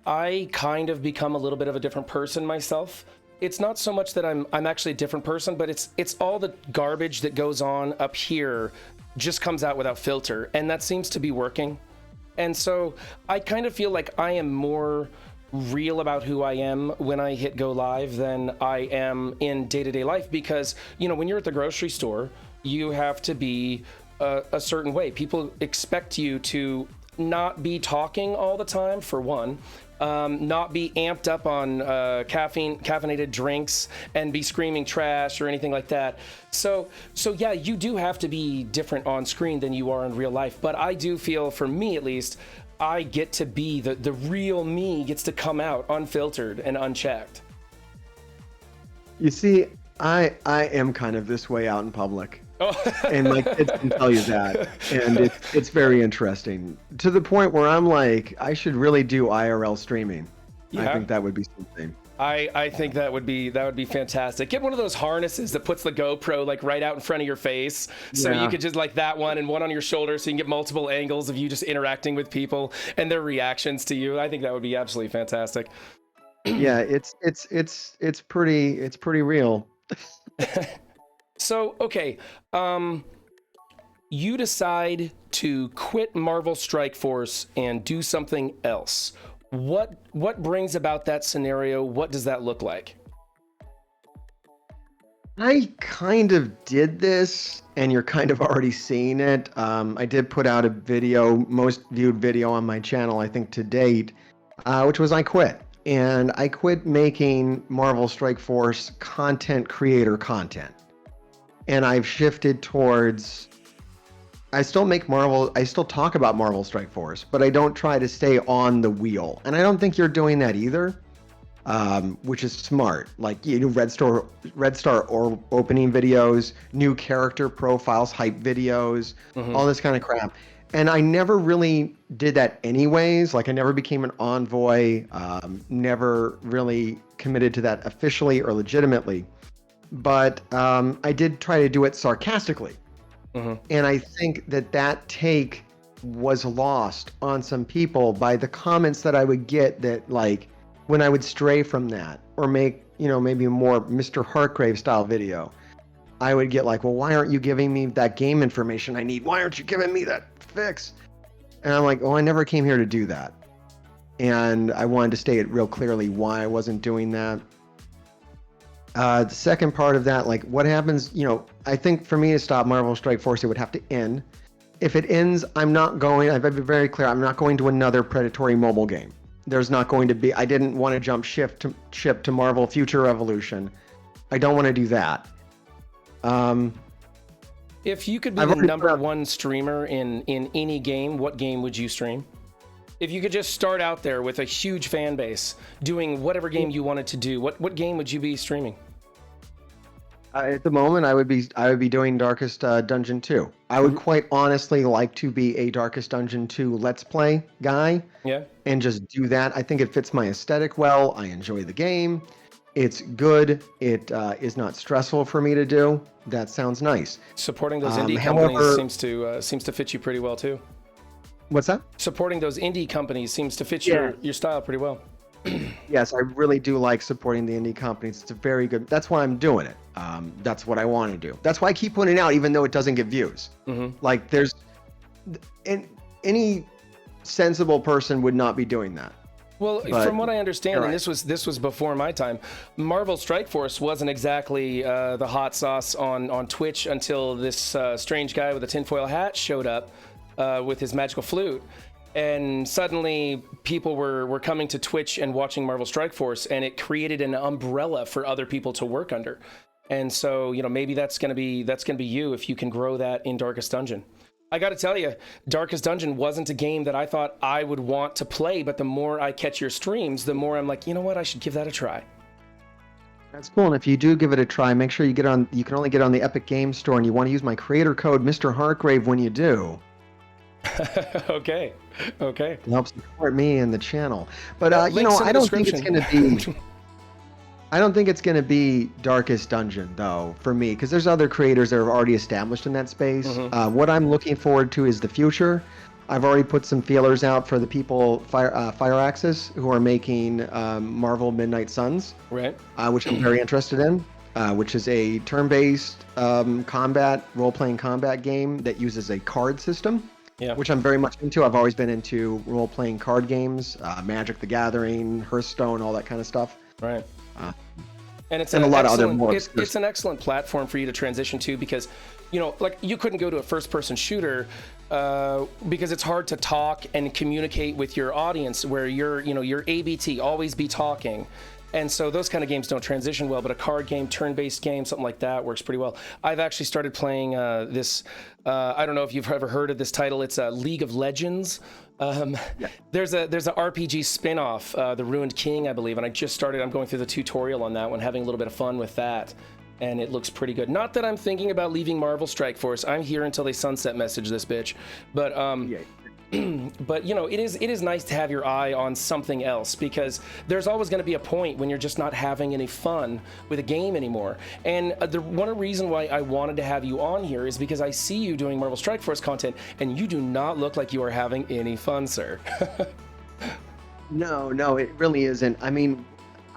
Speaker 1: I kind of become a little bit of a different person myself. It's not so much that I'm actually a different person, but it's all the garbage that goes on up here just comes out without filter, and that seems to be working. And so I kind of feel like I am more real about who I am when I hit go live than I am in day-to-day life, because when you're at the grocery store, you have to be a certain way. People expect you to not be talking all the time, for one, not be amped up on caffeinated drinks and be screaming trash or anything like that. So yeah, you do have to be different on screen than you are in real life. But I do feel, for me at least, I get to be the real me gets to come out unfiltered and unchecked.
Speaker 2: You see, I am kind of this way out in public.
Speaker 1: Oh.
Speaker 2: And my kids can tell you that. And it's very interesting. To the point where I'm like, I should really do IRL streaming. Yeah. I think that would be something.
Speaker 1: I think that would be fantastic. Get one of those harnesses that puts the GoPro like right out in front of your face, so you could just like that one and one on your shoulder, so you can get multiple angles of you just interacting with people and their reactions to you. I think that would be absolutely fantastic.
Speaker 2: Yeah, it's pretty real.
Speaker 1: So okay, you decide to quit Marvel Strike Force and do something else. What brings about that scenario? What does that look like?
Speaker 2: I kind of did this, and you're kind of already seeing it. I did put out a video, most viewed video on my channel, I think to date, which was I quit. And I quit making Marvel Strike Force content creator content. And I've shifted towards, I still talk about Marvel Strike Force, but I don't try to stay on the wheel. And I don't think you're doing that either, which is smart. Like, Red Star or opening videos, new character profiles, hype videos, all this kind of crap. And I never really did that anyways. Like, I never became an envoy, never really committed to that officially or legitimately. but I did try to do it sarcastically. And I think that take was lost on some people by the comments that I would get, that like when I would stray from that or make, maybe a more Mr. Hartgrave style video, I would get like, well, why aren't you giving me that game information I need? Why aren't you giving me that fix? And I'm like, oh, I never came here to do that. And I wanted to state it real clearly why I wasn't doing that. The second part of that, like what happens, I think for me to stop Marvel Strike Force, it would have to end. If it ends, I've been very clear, I'm not going to another predatory mobile game. There's not going to be, I didn't want to jump ship to Marvel Future Revolution. I don't want to do that.
Speaker 1: If you could be the number one streamer in any game, what game would you stream? If you could just start out there with a huge fan base, doing whatever game you wanted to do, what game would you be streaming?
Speaker 2: At the moment, I would be doing Darkest Dungeon 2. I would quite honestly like to be a Darkest Dungeon 2 Let's Play guy.
Speaker 1: Yeah.
Speaker 2: And just do that. I think it fits my aesthetic well. I enjoy the game. It's good. It is not stressful for me to do. That sounds nice.
Speaker 1: Supporting those indie companies seems to fit you pretty well too.
Speaker 2: What's that?
Speaker 1: Supporting those indie companies seems to fit your style pretty well.
Speaker 2: Yes, I really do like supporting the indie companies. It's a very good. That's why I'm doing it. That's what I want to do. That's why I keep putting it out, even though it doesn't get views. Like any sensible person would not be doing that.
Speaker 1: Well, from what I understand, and this was before my time, Marvel Strike Force wasn't exactly the hot sauce on Twitch until this strange guy with a tinfoil hat showed up with his magical flute. And suddenly people were coming to Twitch and watching Marvel Strike Force, and it created an umbrella for other people to work under. And so, maybe that's gonna be you if you can grow that in Darkest Dungeon. I got to tell you, Darkest Dungeon wasn't a game that I thought I would want to play, but the more I catch your streams, the more I'm like, you know what, I should give that a try.
Speaker 2: That's cool. And if you do give it a try, make sure you can only get on the Epic Games Store, and you want to use my creator code, Mr. Hartgrave, when you do.
Speaker 1: Okay.
Speaker 2: It helps support me and the channel. But I don't think it's going to be. I don't think it's going to be Darkest Dungeon though for me, because there's other creators that are already established in that space. What I'm looking forward to is the future. I've already put some feelers out for the people Firaxis who are making Marvel Midnight Suns,
Speaker 1: right?
Speaker 2: Which I'm very interested in. Which is a turn-based role-playing combat game that uses a card system.
Speaker 1: Yeah.
Speaker 2: Which I'm very much into. I've always been into role-playing card games, Magic the Gathering, Hearthstone, all that kind of stuff.
Speaker 1: Right. And it's
Speaker 2: a lot of other more.
Speaker 1: It's an excellent platform for you to transition to, because, like you couldn't go to a first-person shooter because it's hard to talk and communicate with your audience, where you're ABT, always be talking. And so those kind of games don't transition well, but a card game, turn-based game, something like that works pretty well. I've actually started playing this, I don't know if you've ever heard of this title. It's League of Legends. There's a RPG spin-off, The Ruined King, I believe, and I'm going through the tutorial on that one, having a little bit of fun with that. And it looks pretty good. Not that I'm thinking about leaving Marvel Strike Force. I'm here until they sunset message this bitch. But but it is nice to have your eye on something else, because there's always going to be a point when you're just not having any fun with a game anymore. And one reason why I wanted to have you on here is because I see you doing Marvel Strike Force content, and you do not look like you are having any fun, sir.
Speaker 2: No, it really isn't. I mean,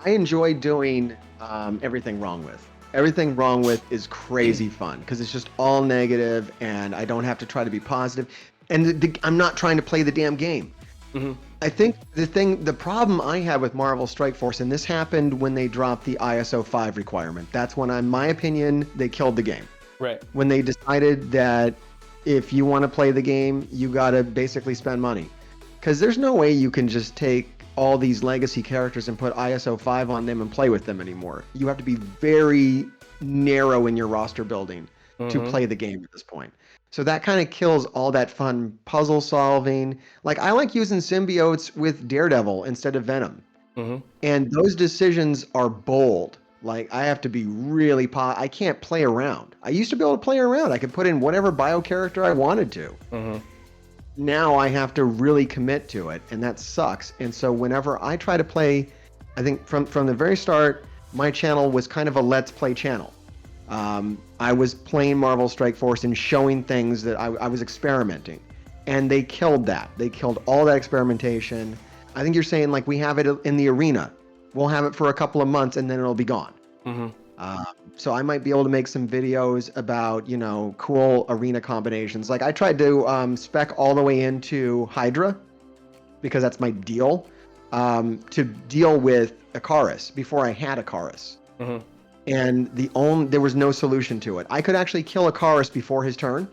Speaker 2: I enjoy doing Everything Wrong With. Everything Wrong With is crazy fun, because it's just all negative, and I don't have to try to be positive. And I'm not trying to play the damn game. I think the problem I have with Marvel Strike Force, and this happened when they dropped the ISO 5 requirement. That's when, in my opinion, they killed the game.
Speaker 1: Right.
Speaker 2: When they decided that if you want to play the game, you got to basically spend money. Because there's no way you can just take all these legacy characters and put ISO 5 on them and play with them anymore. You have to be very narrow in your roster building to play the game at this point. So that kind of kills all that fun puzzle solving. Like, I like using symbiotes with Daredevil instead of Venom. And those decisions are bold. Like, I have to be really I can't play around. I used to be able to play around. I could put in whatever bio character I wanted to. Now I have to really commit to it, and that sucks. And so whenever I try to play, I think from the very start, my channel was kind of a let's play channel. I was playing Marvel Strike Force and showing things that I was experimenting, and they killed that. They killed all that experimentation. I think you're saying like we have it in the arena. We'll have it for a couple of months and then it'll be gone. So I might be able to make some videos about, you know, cool arena combinations. Like I tried to spec all the way into Hydra because that's my deal, to deal with Icarus before I had Icarus. And there was no solution to it. I could actually kill Icarus before his turn,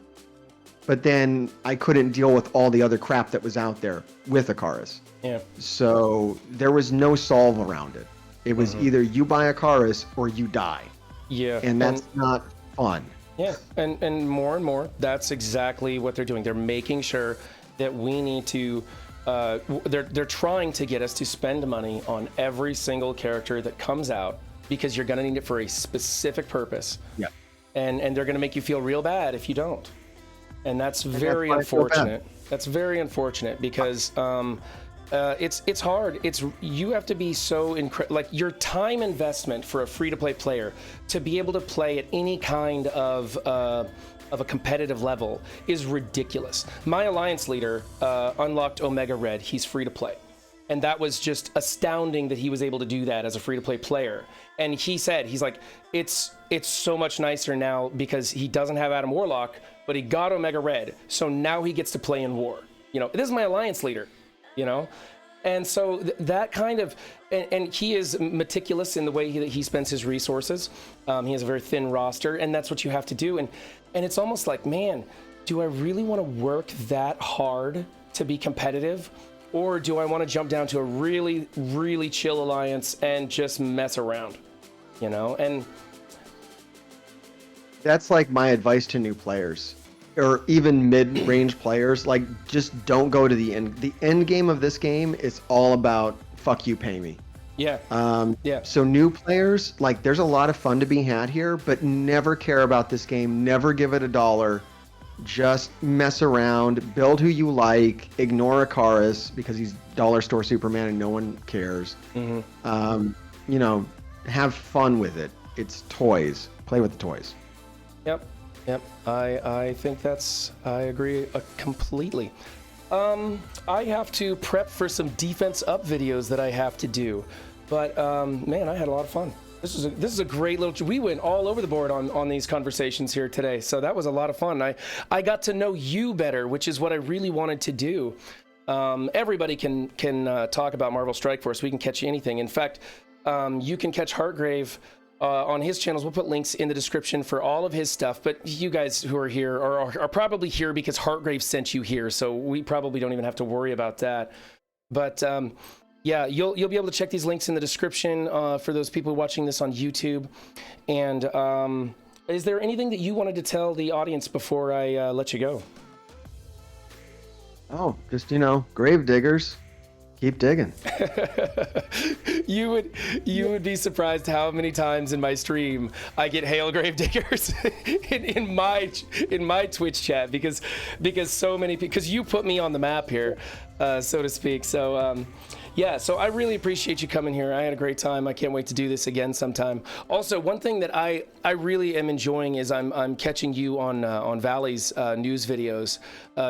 Speaker 2: but then I couldn't deal with all the other crap that was out there with Icarus.
Speaker 1: Yeah.
Speaker 2: So there was no solve around it. It was either you buy Icarus or you die.
Speaker 1: Yeah.
Speaker 2: And that's not fun.
Speaker 1: Yeah. And more, that's exactly what they're doing. They're making sure that we need to, they're trying to get us to spend money on every single character that comes out, because you're going to need it for a specific purpose. Yeah. And they're going to make you feel real bad if you don't. And that's very unfortunate. That's very unfortunate because it's hard. You have to be so like your time investment for a free-to-play player to be able to play at any kind of a competitive level is ridiculous. My alliance leader unlocked Omega Red. He's free to play. And that was just astounding that he was able to do that as a free-to-play player. And he said, he's like, it's so much nicer now because he doesn't have Adam Warlock, but he got Omega Red. So now he gets to play in war. You know, this is my alliance leader, you know? And so that kind of, and he is meticulous in the way that he spends his resources. He has a very thin roster, and that's what you have to do. And it's almost like, man, do I really want to work that hard to be competitive? Or do I want to jump down to a really, really chill alliance and just mess around, you know? And
Speaker 2: that's like my advice to new players, or even mid-range players. Like, just don't go to the end. The end game of this game is all about fuck you, pay me.
Speaker 1: Yeah. Yeah.
Speaker 2: So new players, like, there's a lot of fun to be had here, but never care about this game. Never give it $1. Just mess around, build who you like, ignore Icarus because he's dollar store Superman and no one cares. You know, have fun with it. It's toys. Play with the toys.
Speaker 1: Yep. I think I agree completely. I have to prep for some defense up videos that I have to do, but man, I had a lot of fun. This is a great little. We went all over the board on these conversations here today, so that was a lot of fun. I got to know you better, which is what I really wanted to do. Everybody can talk about Marvel Strike Force. We can catch anything. In fact, you can catch Hartgrave on his channels. We'll put links in the description for all of his stuff. But you guys who are here are probably here because Hartgrave sent you here, so we probably don't even have to worry about that. But yeah, you'll be able to check these links in the description for those people watching this on YouTube. And is there anything that you wanted to tell the audience before I let you go?
Speaker 2: Oh, just, you know, grave diggers, keep digging.
Speaker 1: You would be surprised how many times in my stream I get "Hail Grave Diggers" in my Twitch chat because so many people, because you put me on the map here, so to speak. So yeah, so I really appreciate you coming here. I had a great time. I can't wait to do this again sometime. Also, one thing that I really am enjoying is I'm catching you on Valley's news videos.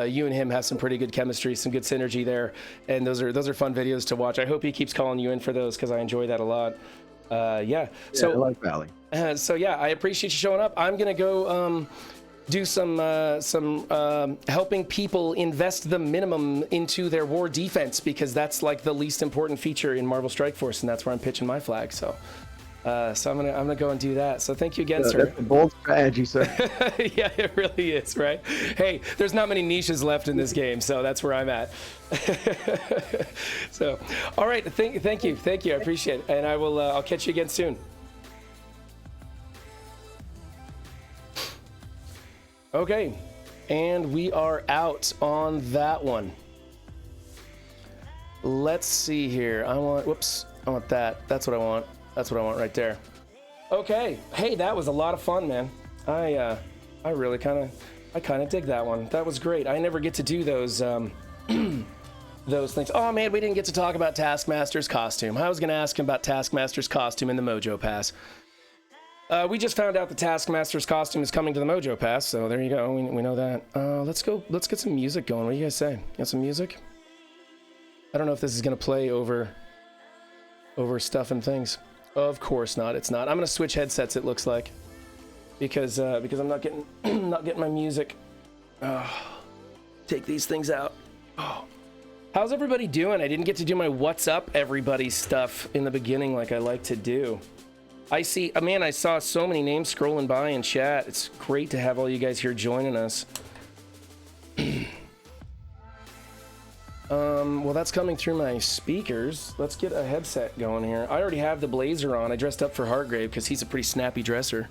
Speaker 1: You and him have some pretty good chemistry, some good synergy there, and those are fun videos to watch. I hope he keeps calling you in for those because I enjoy that a lot. Yeah. So
Speaker 2: I like Valley.
Speaker 1: So yeah, I appreciate you showing up. I'm gonna go do some helping people invest the minimum into their war defense, because that's like the least important feature in Marvel Strike Force, and that's where I'm pitching my flag. So I'm gonna go and do that. So thank you again, sir.
Speaker 2: That's a bold strategy, sir.
Speaker 1: Yeah, it really is, right? Hey, there's not many niches left in this game, so that's where I'm at. So, all right, thank you, I appreciate it, and I'll catch you again soon. Okay, and we are out on that one. Let's see here. I want that. That's what I want. That's what I want right there. Okay. Hey, that was a lot of fun, man. I really kind of dig that one. That was great. I never get to do those those things. Oh man, we didn't get to talk about Taskmaster's costume. I was gonna ask him about Taskmaster's costume in the Mojo Pass. We just found out the Taskmaster's costume is coming to the Mojo Pass, so there you go. We know that. Let's get some music going. What do you guys say? Got some music? I don't know if this is gonna play over stuff and things. Of course not. It's not. I'm gonna switch headsets. It looks like because I'm not getting not getting my music. Take these things out. Oh. How's everybody doing? I didn't get to do my what's up everybody stuff in the beginning like I like to do. I see, man, I saw so many names scrolling by in chat. It's great to have all you guys here joining us. Well, that's coming through my speakers. Let's get a headset going here. I already have the blazer on. I dressed up for Hargrave because he's a pretty snappy dresser.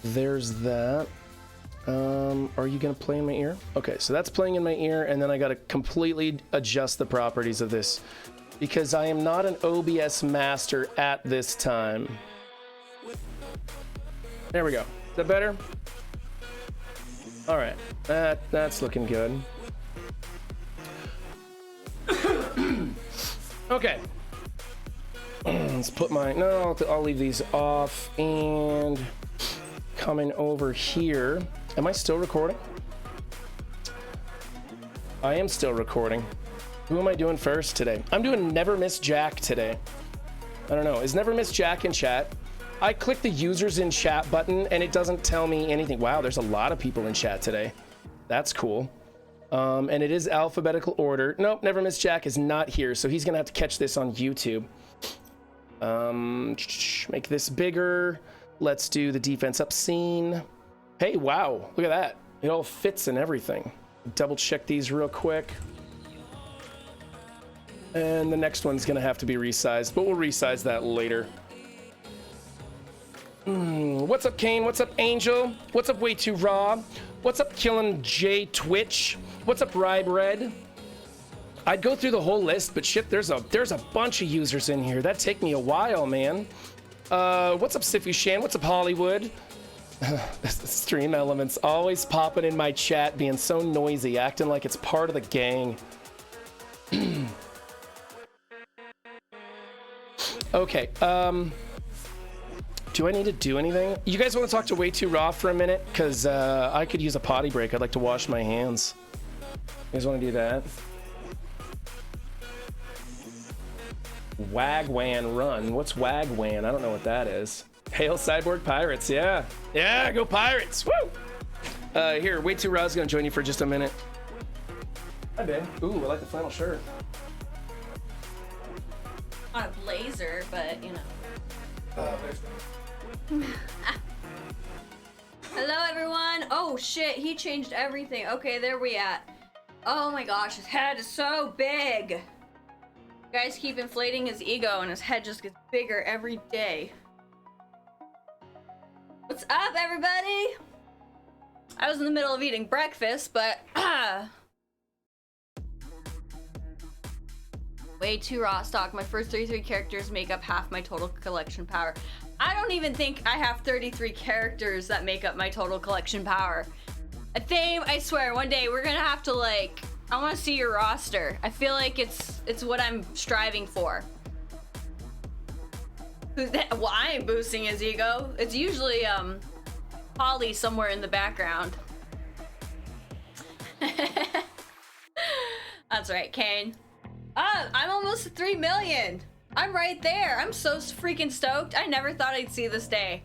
Speaker 1: There's that. Are you gonna play in my ear? Okay, so that's playing in my ear, and then I gotta completely adjust the properties of this because I am not an OBS master at this time. There we go. Is that better? All right, that's looking good. Okay. Let's put my, no, I'll leave these off and coming over here. Am I still recording? I am still recording. Who am I doing first today? I'm doing Never Miss Jack today. I don't know. Is Never Miss Jack in chat? I click the users in chat button and it doesn't tell me anything. Wow, there's a lot of people in chat today. That's cool. And it is alphabetical order. Nope, Never Miss Jack is not here, so he's gonna have to catch this on YouTube. Make this bigger. Let's do the defense up scene. Hey, wow, look at that. It all fits and everything. Double check these real quick. And the next one's gonna have to be resized, but we'll resize that later. What's up, Kane? What's up, Angel? What's up, Way Too Raw? What's up, Killin' J Twitch? What's up, Ribe Red? I'd go through the whole list, but shit, there's a bunch of users in here. That'd take me a while, man. What's up, Sifu Shan? What's up, Hollywood? Stream Elements always popping in my chat, being so noisy, acting like it's part of the gang. Okay, do I need to do anything? You guys want to talk to Way Too Raw for a minute? Because I could use a potty break. I'd like to wash my hands. You guys want to do that? Wagwan Run. What's Wagwan? I don't know what that is. Hail Cyborg Pirates. Yeah. Yeah, go Pirates. Woo! Here, Way Too Raw's going to join you for just a minute. Hi, Ben. Ooh, I like the flannel shirt.
Speaker 3: On a blazer, but you know. Hello everyone. Oh shit, he changed everything. Okay, there we at. Oh my gosh, his head is so big. You guys keep inflating his ego and his head just gets bigger every day. What's up, everybody? I was in the middle of eating breakfast, but Way Too Raw stock. My first 33 characters make up half my total collection power. I don't even think I have 33 characters that make up my total collection power. I swear, one day we're gonna have to like, I wanna see your roster. I feel like it's what I'm striving for. Who's that? Well, I ain't boosting his ego. It's usually, Polly somewhere in the background. That's right, Kane. I'm almost at 3 million. I'm right there. I'm so freaking stoked. I never thought I'd see this day.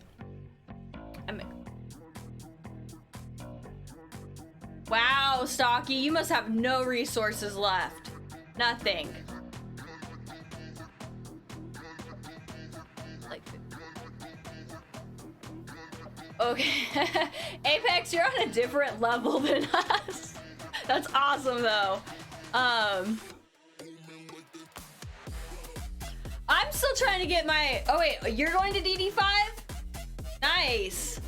Speaker 3: Wow, Stocky, you must have no resources left. Nothing. Like, okay. Apex, you're on a different level than us. That's awesome, though. I'm still trying to get my... Oh, wait. You're going to DD5? Nice.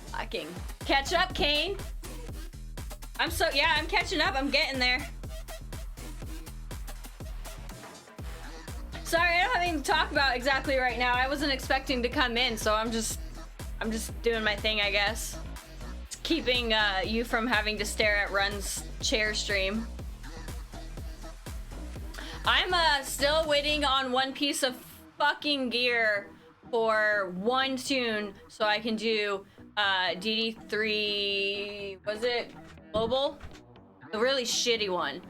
Speaker 3: Fucking catch up, Kane. I'm catching up. I'm getting there. Sorry, I don't have anything to talk about exactly right now. I wasn't expecting to come in, so I'm just doing my thing, I guess. Just keeping you from having to stare at Run's chair stream. I'm still waiting on one piece of fucking gear for one tune so I can do DD3, was it Global? The really shitty one.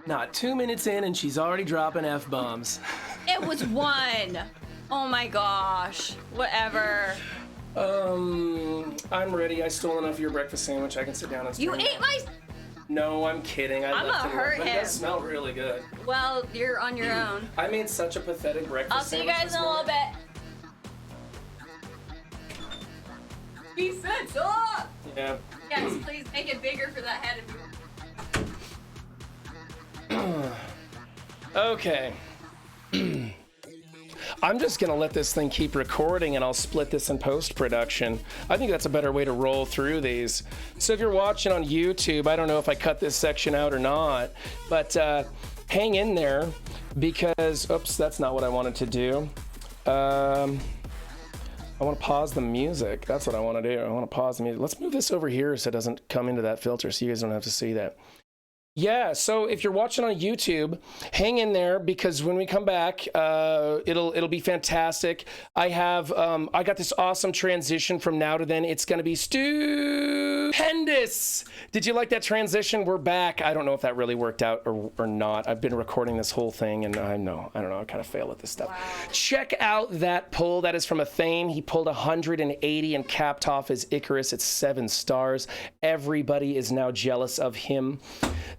Speaker 1: Not 2 minutes in and she's already dropping F-bombs.
Speaker 3: It was one. Oh my gosh. Whatever.
Speaker 1: I'm ready. I stole enough of your breakfast sandwich. I can sit down and
Speaker 3: You
Speaker 1: stream.
Speaker 3: ate my...
Speaker 1: No, I'm kidding.
Speaker 3: I'm gonna hurt
Speaker 1: but
Speaker 3: him.
Speaker 1: It does smell really good.
Speaker 3: Well, you're on your own.
Speaker 1: I made such a pathetic breakfast
Speaker 3: I'll see you
Speaker 1: sandwich
Speaker 3: guys
Speaker 1: this
Speaker 3: in a little
Speaker 1: morning.
Speaker 3: bit. He said stop!
Speaker 1: Yeah.
Speaker 3: Yes, please make it bigger for that head of yours.
Speaker 1: Okay. I'm just gonna let this thing keep recording and I'll split this in post-production. I think that's a better way to roll through these. So if you're watching on YouTube, I don't know if I cut this section out or not, but hang in there because, oops, that's not what I wanted to do. I want to pause the music. That's what I want to do. I want to pause the music. Let's move this over here so it doesn't come into that filter so you guys don't have to see that. Yeah, so if you're watching on YouTube, hang in there because when we come back, it'll be fantastic. I got this awesome transition from now to then. It's gonna be stupendous. Did you like that transition? We're back. I don't know if that really worked out or not. I've been recording this whole thing and I don't know. I kind of fail at this stuff. Wow. Check out that pull. That is from a Thane. He pulled 180 and capped off his Icarus at 7 stars. Everybody is now jealous of him.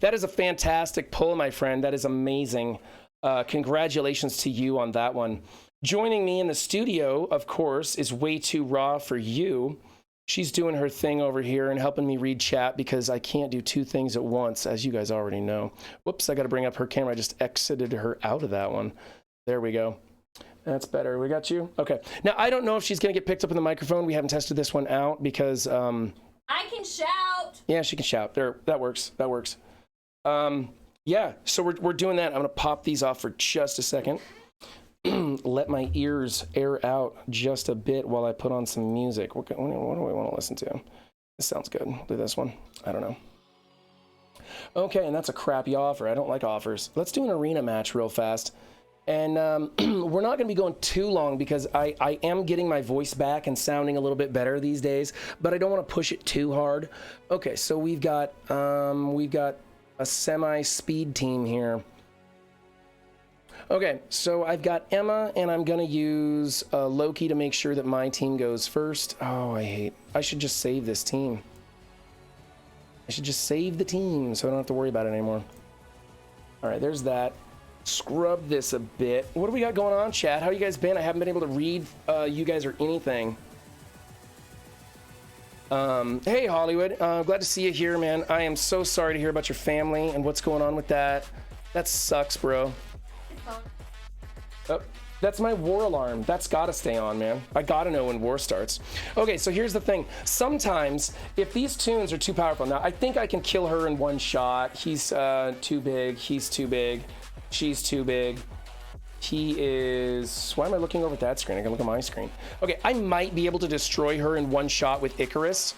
Speaker 1: That is a fantastic pull, my friend. That is amazing. Congratulations to you on that one. Joining me in the studio, of course, is Way Too Raw for You. She's doing her thing over here and helping me read chat because I can't do 2 things at once, as you guys already know. Whoops, I got to bring up her camera. I just exited her out of that one. There we go. That's better. We got you? Okay. Now, I don't know if she's going to get picked up in the microphone. We haven't tested this one out because...
Speaker 3: I can shout.
Speaker 1: Yeah, she can shout. There, that works. That works. Yeah, so we're doing that. I'm gonna pop these off for just a second. Let my ears air out just a bit while I put on some music. What do I want to listen to? This sounds good. Do this one. I don't know. Okay, and that's a crappy offer. I don't like offers. Let's do an arena match real fast. And we're not going to be going too long because I am getting my voice back and sounding a little bit better these days, but I don't want to push it too hard. Okay, so we've got a semi-speed team here. Okay, so I've got Emma, and I'm gonna use Loki to make sure that my team goes first. Oh, I should just save this team. I should just save the team so I don't have to worry about it anymore. All right, there's that. Scrub this a bit. What do we got going on, chat? How you guys been? I haven't been able to read you guys or anything. Hey, Hollywood. Glad to see you here, man. I am so sorry to hear about your family and what's going on with that. That sucks, bro. Oh, that's my war alarm. That's gotta stay on, man. I gotta know when war starts. Okay, so here's the thing. Sometimes, if these tunes are too powerful, now I think I can kill her in one shot. He's too big. He's too big. She's too big. He is... Why am I looking over at that screen? I can look at my screen. Okay, I might be able to destroy her in one shot with Icarus.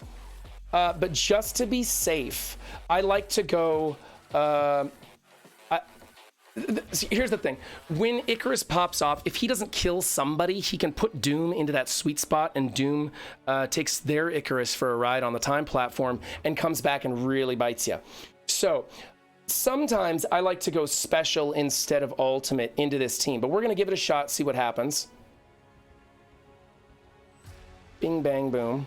Speaker 1: But just to be safe, I like to go... Here's the thing. When Icarus pops off, if he doesn't kill somebody, he can put Doom into that sweet spot, and Doom takes their Icarus for a ride on the time platform and comes back and really bites you. So... sometimes I like to go special instead of ultimate into this team, but we're going to give it a shot, see what happens. Bing, bang, boom.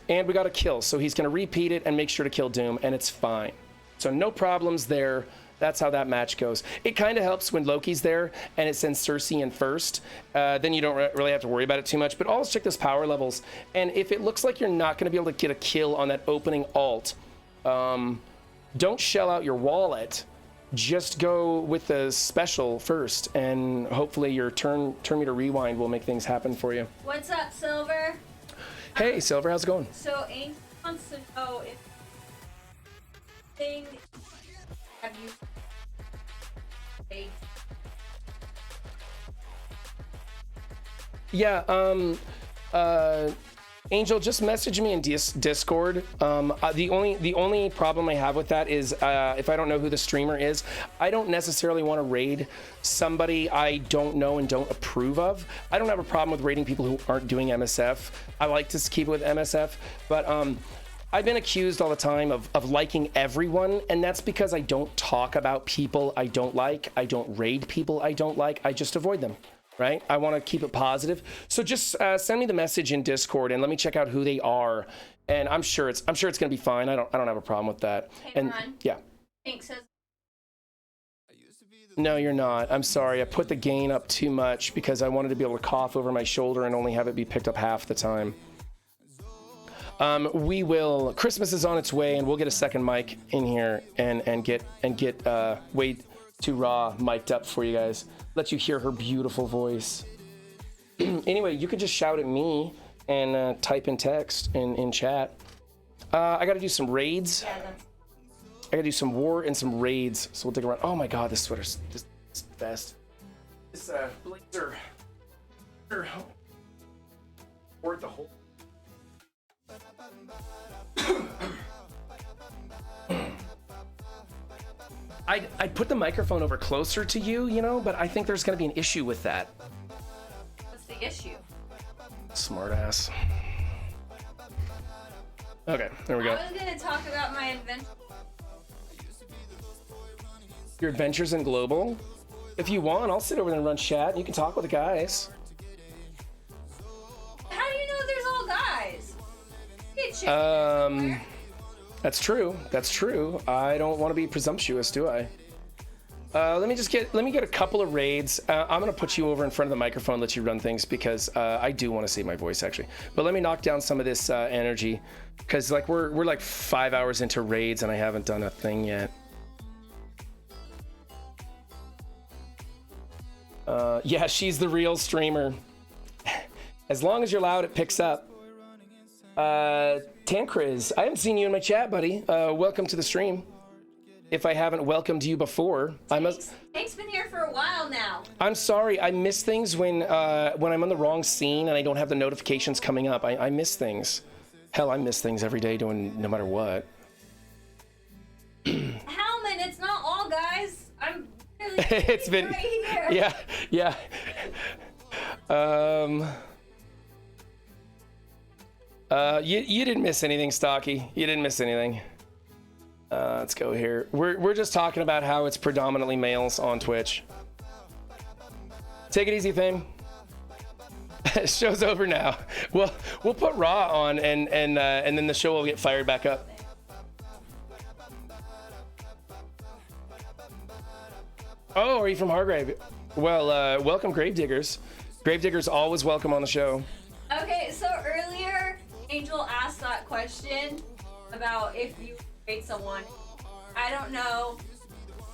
Speaker 1: And we got a kill, so he's going to repeat it and make sure to kill Doom, and it's fine. So no problems there. That's how that match goes. It kind of helps when Loki's there and it sends Cersei in first. Then you don't really have to worry about it too much, but always check those power levels. And if it looks like you're not going to be able to get a kill on that opening ult, don't shell out your wallet. Just go with the special first, and hopefully your turn meter rewind will make things happen for you.
Speaker 3: What's up, Silver?
Speaker 1: Hey, Silver, how's it going?
Speaker 3: So, Ace wants to know if have you
Speaker 1: Yeah, Angel, just message me in Discord. The only problem I have with that is if I don't know who the streamer is, I don't necessarily want to raid somebody I don't know and don't approve of. I don't have a problem with raiding people who aren't doing MSF. I like to keep it with MSF, but I've been accused all the time of liking everyone, and that's because I don't talk about people I don't like. I don't raid people I don't like. I just avoid them, right? I want to keep it positive. So just send me the message in Discord and let me check out who they are, and I'm sure it's going to be fine. I don't have a problem with that.
Speaker 3: Hey,
Speaker 1: and
Speaker 3: Ron.
Speaker 1: yeah.
Speaker 3: Pink says.
Speaker 1: No, you're not. I'm sorry. I put the gain up too much because I wanted to be able to cough over my shoulder and only have it be picked up half the time. Christmas is on its way, and we'll get a second mic in here and get Way Too Raw mic'd up for you guys. Let you hear her beautiful voice. Anyway, you can just shout at me and type in text in chat. I got to do some raids.
Speaker 3: Yeah,
Speaker 1: I gotta do some war and some raids, so we'll dig around. Oh my god, this sweater's just best. This blazer worth the whole. I'd put the microphone over closer to you, you know, but I think there's gonna be an issue with that.
Speaker 3: what's the issue?
Speaker 1: Smart ass. Okay, there we go.
Speaker 3: I was gonna talk about my adventure.
Speaker 1: Your adventures in global. If you want, I'll sit over there and run chat, and you can talk with the guys.
Speaker 3: How do you know there's all guys? Get chicken everywhere.
Speaker 1: That's true. That's true. I don't want to be presumptuous, do I? Let me get a couple of raids. I'm gonna put you over in front of the microphone, let you run things because I do want to see my voice actually. But let me knock down some of this energy because like we're like 5 hours into raids and I haven't done a thing yet. Yeah, she's the real streamer. As long as you're loud, it picks up. Tancriz, I haven't seen you in my chat, buddy. Welcome to the stream. If I haven't welcomed you before,
Speaker 3: Hank's been here for a while now.
Speaker 1: I'm sorry, I miss things when I'm on the wrong scene and I don't have the notifications coming up. I miss things. Hell, I miss things every day doing no matter what.
Speaker 3: Hellman, it's not all guys. I'm really
Speaker 1: It's been,
Speaker 3: right here.
Speaker 1: yeah. You didn't miss anything, Stocky. You didn't miss anything. Let's go here. We're just talking about how it's predominantly males on Twitch. Take it easy, Fame. Show's over now. We'll put Raw on and then the show will get fired back up. Oh, are you from Hargrave? Well, welcome, Gravediggers. Gravediggers always welcome on the show.
Speaker 3: Okay, so earlier Angel asked that question about if you rate someone. I don't know.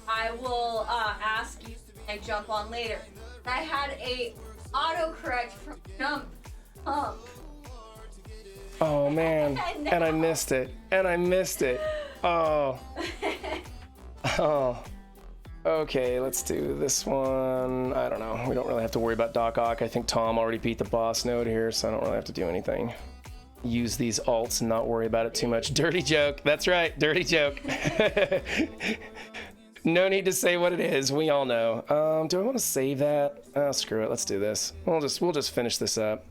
Speaker 3: I will ask you and jump on later. I had a autocorrect from Jump Pump.
Speaker 1: Oh man, and I missed it. Oh. Oh. Okay, let's do this one. I don't know. We don't really have to worry about Doc Ock. I think Tom already beat the boss node here, so I don't really have to do anything. Use these alts and not worry about it too much. Dirty joke. That's right, dirty joke. No need to say what it is. We all know. Do I want to save that? Oh, screw it. Let's do this. We'll just finish this up.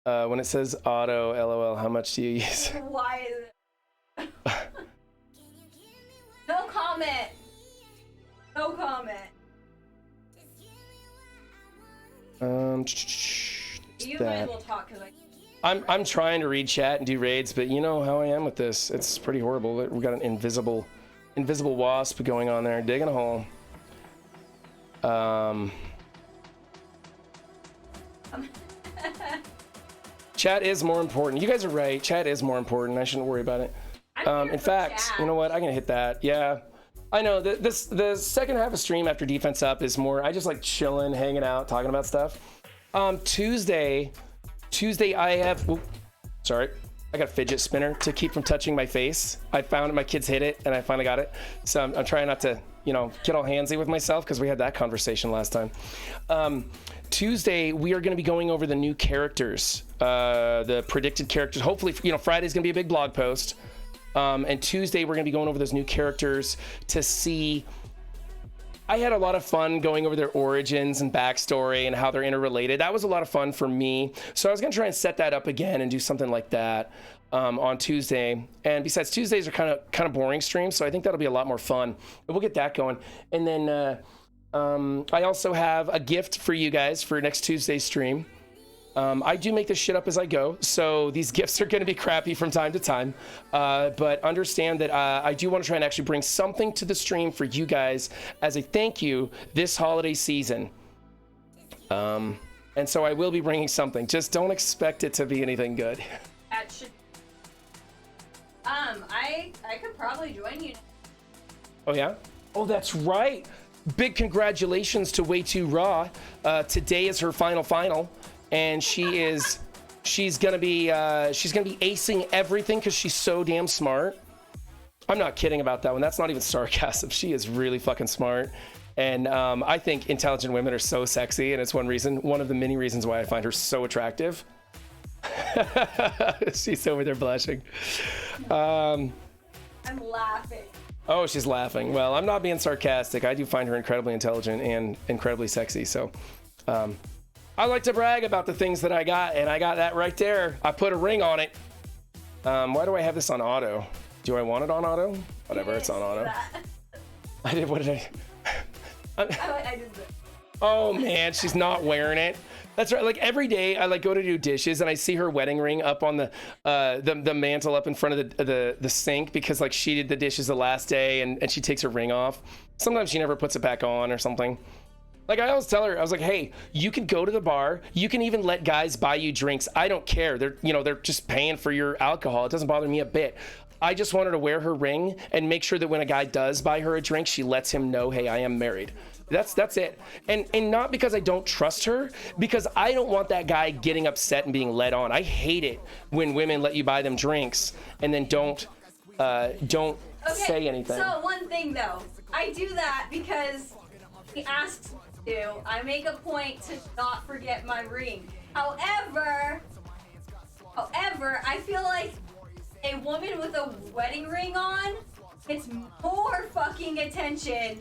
Speaker 1: When it says auto, LOL, how much do you use?
Speaker 3: Why is it? No comment. No comment. You might as well talk because
Speaker 1: I'm trying to read chat and do raids, but you know how I am with this. It's pretty horrible. We got an invisible wasp going on there, digging a hole. Chat is more important. You guys are right. Chat is more important. I shouldn't worry about it. In fact, you know what? I'm gonna hit that. Yeah, I know. The second half of stream after defense up is more. I just like chilling, hanging out, talking about stuff. Tuesday I have. Oops, sorry, I got a fidget spinner to keep from touching my face. I found it. My kids hit it, and I finally got it. So I'm trying not to, get all handsy with myself because we had that conversation last time. Tuesday we are going to be going over the new characters, the predicted characters. Hopefully, Friday's going to be a big blog post. And Tuesday, we're going to be going over those new characters to see. I had a lot of fun going over their origins and backstory and how they're interrelated. That was a lot of fun for me. So I was going to try and set that up again and do something like that on Tuesday. And besides, Tuesdays are kind of boring streams, so I think that'll be a lot more fun. But we'll get that going. And then I also have a gift for you guys for next Tuesday's stream. I do make this shit up as I go, so these gifts are going to be crappy from time to time. But understand that I do want to try and actually bring something to the stream for you guys as a thank you this holiday season. And so I will be bringing something. Just don't expect it to be anything good.
Speaker 3: That should. I could probably join you.
Speaker 1: Oh yeah? Oh, that's right. Big congratulations to Way Too Raw. Today is her final. And she's gonna be acing everything because she's so damn smart. I'm not kidding about that one. That's not even sarcasm. She is really fucking smart. And I think intelligent women are so sexy, and it's one of the many reasons why I find her so attractive. She's over there blushing.
Speaker 3: I'm laughing.
Speaker 1: Oh, she's laughing. Well, I'm not being sarcastic. I do find her incredibly intelligent and incredibly sexy. So I like to brag about the things that I got, and I got that right there. I put a ring on it. Why do I have this on auto? Do I want it on auto? Whatever, it's on auto. What did I?
Speaker 3: I did that.
Speaker 1: Oh man, she's not wearing it. That's right. Like every day, I like go to do dishes, and I see her wedding ring up on the mantle up in front of the sink because like she did the dishes the last day, and she takes her ring off. Sometimes she never puts it back on or something. Like I always tell her, I was like, hey, you can go to the bar. You can even let guys buy you drinks. I don't care. They're just paying for your alcohol. It doesn't bother me a bit. I just want her to wear her ring and make sure that when a guy does buy her a drink, she lets him know, hey, I am married. That's it. And not because I don't trust her, because I don't want that guy getting upset and being led on. I hate it when women let you buy them drinks and then don't say anything.
Speaker 3: So one thing though, I do that because he asks me to. I make a point to not forget my ring. However, I feel like a woman with a wedding ring on gets more fucking attention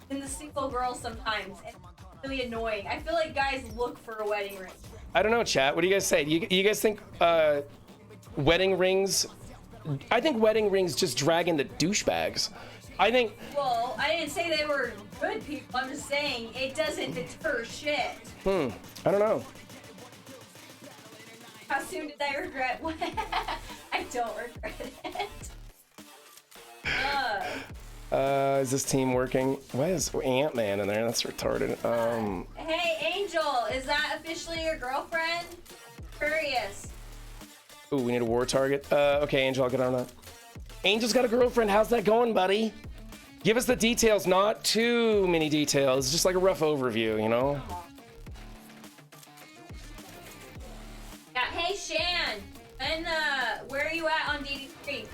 Speaker 3: than the single girl sometimes, and it's really annoying. I feel like guys look for a wedding ring.
Speaker 1: I don't know, chat. What do you guys say? You guys think wedding rings? I think wedding rings just drag in the douchebags. I think.
Speaker 3: Well, I didn't say they were good people. I'm just saying it doesn't deter shit.
Speaker 1: I don't know.
Speaker 3: How soon did I regret? I don't regret it.
Speaker 1: Is this team working? Why is Ant-Man in there? That's retarded.
Speaker 3: Hey, Angel, is that officially your girlfriend? Curious.
Speaker 1: Ooh, we need a war target. Okay, Angel, I'll get on that. Angel's got a girlfriend. How's that going, buddy? Give us the details, not too many details. Just like a rough overview, you know?
Speaker 3: Yeah, hey, Shan. And, where are you at on DD3?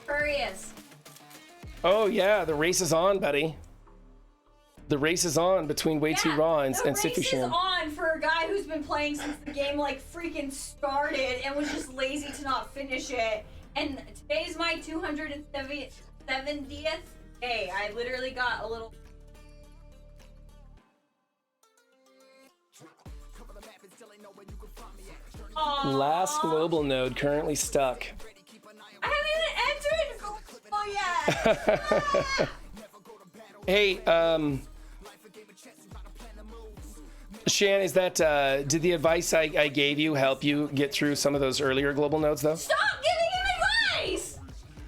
Speaker 3: Curious.
Speaker 1: Oh, yeah, the race is on, buddy. The race is on between Way Too Raw and Sifu
Speaker 3: The race is
Speaker 1: Shan.
Speaker 3: on for a guy who's been playing since the game, like, freaking started and was just lazy to not finish it. And today's my 270th day. I literally got a little...
Speaker 1: Last global node currently stuck.
Speaker 3: I haven't even entered yet!
Speaker 1: Hey, Shan, is that, did the advice I gave you help you get through some of those earlier global nodes, though?
Speaker 3: Stop giving him advice!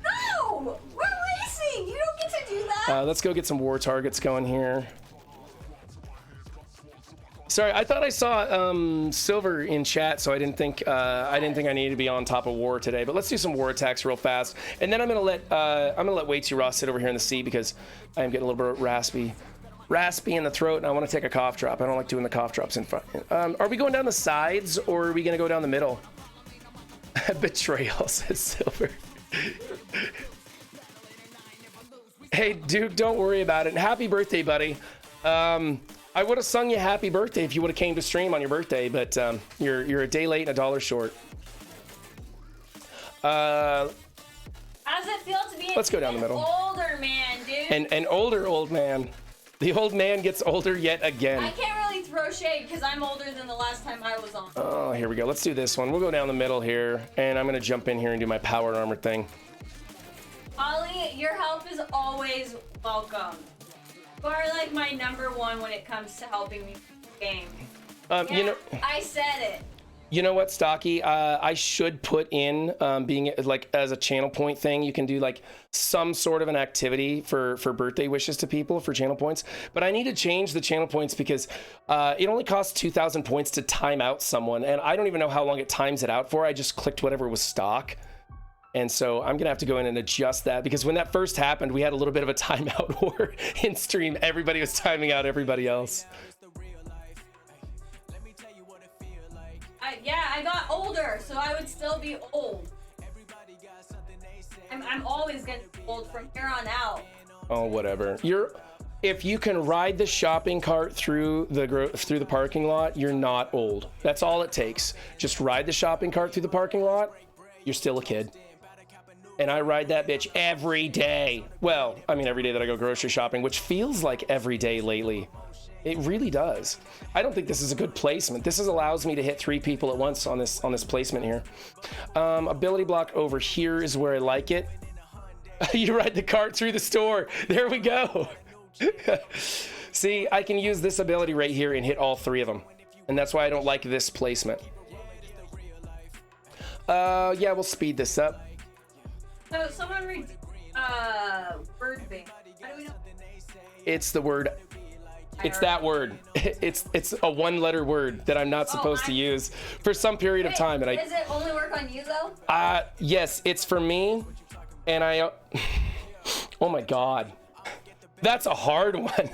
Speaker 3: No! We're racing! You don't get to do that!
Speaker 1: Let's go get some war targets going here. Sorry, I thought I saw Silver in chat, so I didn't think I needed to be on top of war today. But let's do some war attacks real fast, and then I'm gonna let Way Too Raw sit over here in the seat because I am getting a little bit raspy in the throat, and I want to take a cough drop. I don't like doing the cough drops in front. Are we going down the sides, or are we gonna go down the middle? Betrayal, says Silver. Hey, Duke, don't worry about it. Happy birthday, buddy. I would have sung you happy birthday if you would have came to stream on your birthday, but you're a day late and $1 short.
Speaker 3: How does it feel to be
Speaker 1: Let's go down the middle.
Speaker 3: older man, dude?
Speaker 1: An older old man. The old man gets older yet again.
Speaker 3: I can't really throw shade because I'm older than the last time I was on.
Speaker 1: Oh, here we go. Let's do this one. We'll go down the middle here, and I'm gonna jump in here and do my power armor thing.
Speaker 3: Ollie, your help is always welcome. You are like my number one when it comes to helping me game.
Speaker 1: You know,
Speaker 3: I said it.
Speaker 1: you know what, Stocky? I should put in being like as a channel point thing. You can do like some sort of an activity for birthday wishes to people for channel points. But I need to change the channel points because it only costs 2,000 points to time out someone, and I don't even know how long it times it out for. I just clicked whatever was stock. And so I'm gonna have to go in and adjust that because when that first happened, we had a little bit of a timeout war in stream. Everybody was timing out everybody else.
Speaker 3: Yeah, I got older, so I would still be old. I'm always gonna be old from here on out.
Speaker 1: Oh, whatever. If you can ride the shopping cart through the parking lot, you're not old. That's all it takes. Just ride the shopping cart through the parking lot. You're still a kid. And I ride that bitch every day. Well, I mean every day that I go grocery shopping, which feels like every day lately. It really does. I don't think this is a good placement. This allows me to hit 3 people at once on this placement here. Ability block over here is where I like it. You ride the cart through the store. There we go. See, I can use this ability right here and hit all 3 of them. And that's why I don't like this placement. Yeah, we'll speed this up.
Speaker 3: So someone read word bank. How do we know?
Speaker 1: It's the word. It's that word. It's a 1-letter word that I'm not supposed to use for some period of time. And
Speaker 3: does it only work on you though?
Speaker 1: Yes, it's for me. And I. Oh my God, that's a hard one.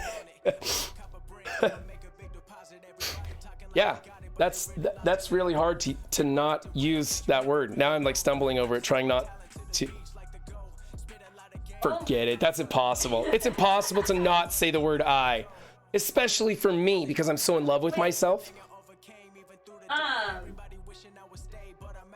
Speaker 1: Yeah, that's really hard to not use that word. Now I'm like stumbling over it, trying not to. Forget it. That's impossible. It's impossible to not say the word I, especially for me because I'm so in love with myself.
Speaker 3: Yeah,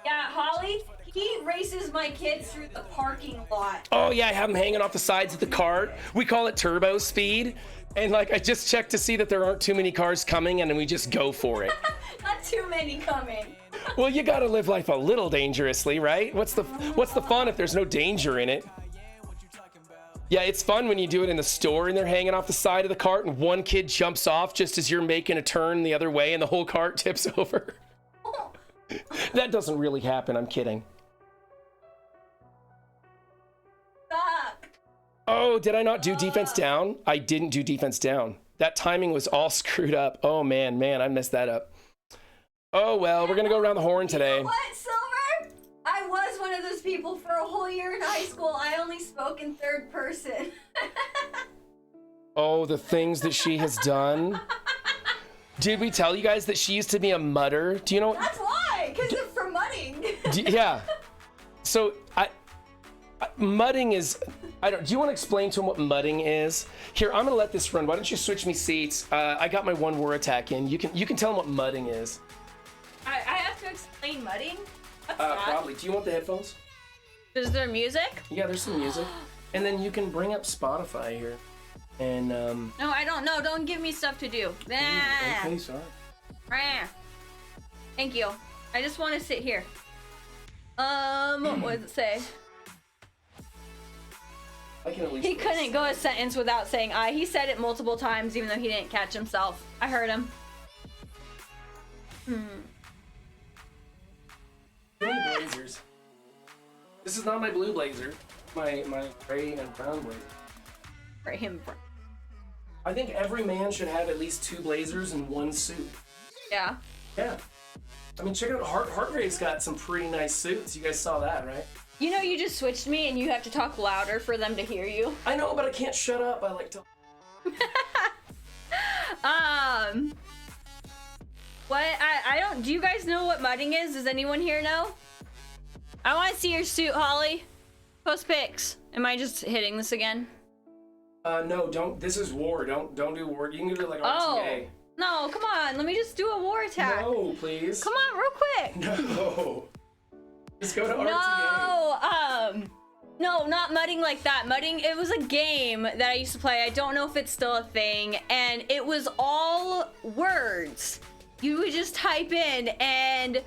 Speaker 3: Holly, he races my kids through the parking lot.
Speaker 1: Oh yeah, I have them hanging off the sides of the cart. We call it turbo speed. And like I just checked to see that there aren't too many cars coming and then we just go for it.
Speaker 3: Not too many coming.
Speaker 1: Well, you gotta live life a little dangerously, right? What's the fun if there's no danger in it? Yeah, it's fun when you do it in the store and they're hanging off the side of the cart and one kid jumps off just as you're making a turn the other way and the whole cart tips over. That doesn't really happen, I'm kidding.
Speaker 3: Stop.
Speaker 1: Oh, did I not do defense down? I didn't do defense down. That timing was all screwed up. Oh man, I messed that up. Oh well, we're gonna go around the horn today.
Speaker 3: You know what, Silver? I was one of those people for a whole year in high school. I only spoke in third person.
Speaker 1: Oh, the things that she has done. Did we tell you guys that she used to be a mudder? Do you know?
Speaker 3: That's why, because it's for mudding.
Speaker 1: Yeah. So mudding is. Do you want to explain to him what mudding is? Here, I'm gonna let this run. Why don't you switch me seats? I got my 1 war attack in. You can tell him what mudding is.
Speaker 3: I have to explain mudding. What's that?
Speaker 1: Probably. Do you want the headphones?
Speaker 3: Is there music?
Speaker 1: Yeah, there's some music. And then you can bring up Spotify here. And
Speaker 3: No, I don't know. Don't give me stuff to do.
Speaker 1: Okay, sorry.
Speaker 3: Thank you. I just want to sit here. What does it say?
Speaker 1: I can at least
Speaker 3: He couldn't go a sentence without saying I. He said it multiple times even though he didn't catch himself. I heard him.
Speaker 1: Blazers. This is not my blue blazer. My gray and brown blazer.
Speaker 3: For him.
Speaker 1: I think every man should have at least 2 blazers and 1 suit.
Speaker 3: Yeah.
Speaker 1: Yeah. I mean, check out Hartgrave's got some pretty nice suits. You guys saw that, right?
Speaker 3: You know you just switched me and you have to talk louder for them to hear you.
Speaker 1: I know, but I can't shut up. I like to.
Speaker 3: What? I don't. Do you guys know what mudding is? Does anyone here know? I want to see your suit, Holly. Post pics. Am I just hitting this again?
Speaker 1: No, don't. This is war. Don't do war. You can do it like RTA.
Speaker 3: No, come on. Let me just do a war attack.
Speaker 1: No, please.
Speaker 3: Come on, real quick.
Speaker 1: No. Just go to RTA.
Speaker 3: No, not mudding like that. Mudding, it was a game that I used to play. I don't know if it's still a thing, and it was all words. You would just type in, and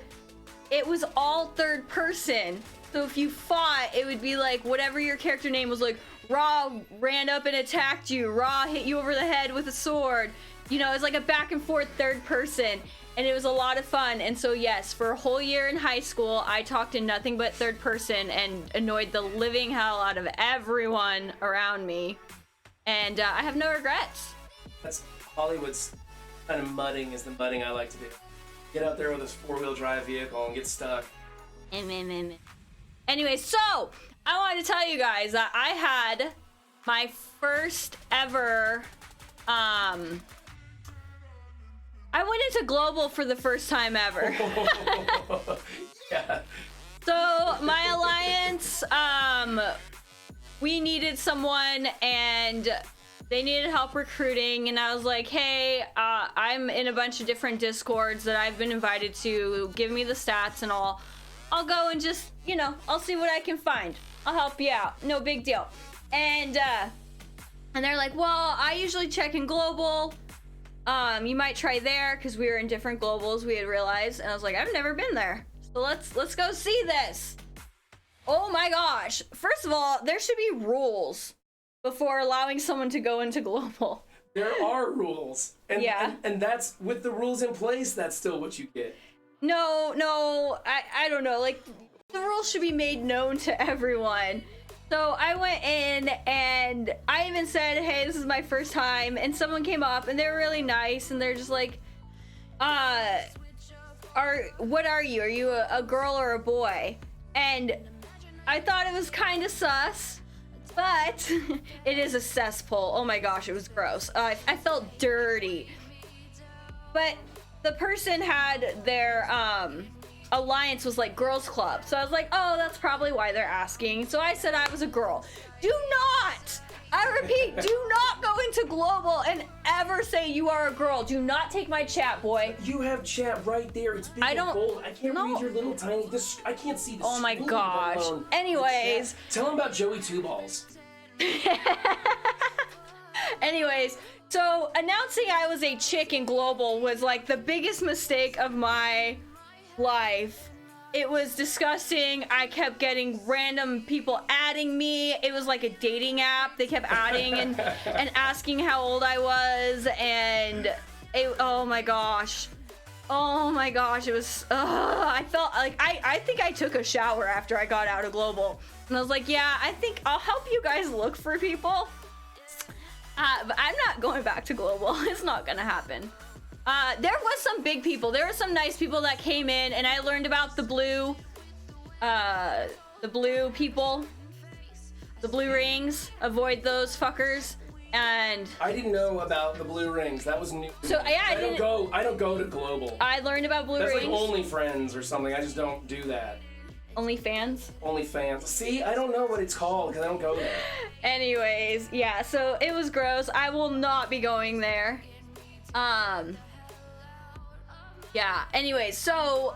Speaker 3: it was all third person. So if you fought, it would be like whatever your character name was, like Raw ran up and attacked you, Raw hit you over the head with a sword. You know, it's like a back and forth third person. And it was a lot of fun. And so yes, for a whole year in high school, I talked in nothing but third person and annoyed the living hell out of everyone around me. And I have no regrets.
Speaker 1: That's Hollywood's kind of mudding is the mudding I like to do. Get out there with this 4-wheel drive vehicle and get stuck.
Speaker 3: Anyway, so I wanted to tell you guys that I had my first ever, I went into global for the first time ever.
Speaker 1: Yeah.
Speaker 3: So my alliance, we needed someone and they needed help recruiting, and I was like, hey, I'm in a bunch of different discords that I've been invited to. Give me the stats and all. I'll go and just, you know, I'll see what I can find. I'll help you out. No big deal. And they're like, well, I usually check in global. You might try there, because we were in different globals, we had realized. And I was like, I've never been there. So let's go see this. Oh my gosh. First of all, there should be rules before allowing someone to go into global.
Speaker 1: There are rules. And,
Speaker 3: yeah.
Speaker 1: And that's, with the rules in place, that's still what you get.
Speaker 3: No, I don't know. Like, the rules should be made known to everyone. So I went in and I even said, hey, this is my first time. And someone came up and they were really nice. And they're just like, what are you? Are you a girl or a boy? And I thought it was kind of sus, but it is a cesspool. Oh my gosh, it was gross. I felt dirty. But the person had their, alliance was like girls club, so I was like, oh, that's probably why they're asking. So I said I was a girl. Do not, I repeat, do not go into global and ever say you are a girl. Do not take my chat, boy.
Speaker 1: You have chat right there. It's big and bold. I can't read your little tiny. I can't see the.
Speaker 3: Oh my
Speaker 1: screen,
Speaker 3: gosh. Anyways,
Speaker 1: tell them about Joey Two Balls.
Speaker 3: Anyways, so announcing I was a chick in global was like the biggest mistake of my life. It was disgusting. I kept getting random people adding me. It was like a dating app. They kept adding and asking how old I was, and oh my gosh, it was I felt like I think I took a shower after I got out of global, and I was like, yeah, I think I'll help you guys look for people, but I'm not going back to global. It's not gonna happen. There was some big people. There were some nice people that came in, and I learned about the blue people, the blue rings. Avoid those fuckers. And
Speaker 1: I didn't know about the blue rings. That was new.
Speaker 3: So yeah, I
Speaker 1: don't go to global.
Speaker 3: I learned about blue rings.
Speaker 1: That's like OnlyFriends or something. I just don't do that.
Speaker 3: OnlyFans?
Speaker 1: OnlyFans. See, I don't know what it's called because I don't go there.
Speaker 3: Anyways, yeah. So it was gross. I will not be going there. Yeah, anyways, so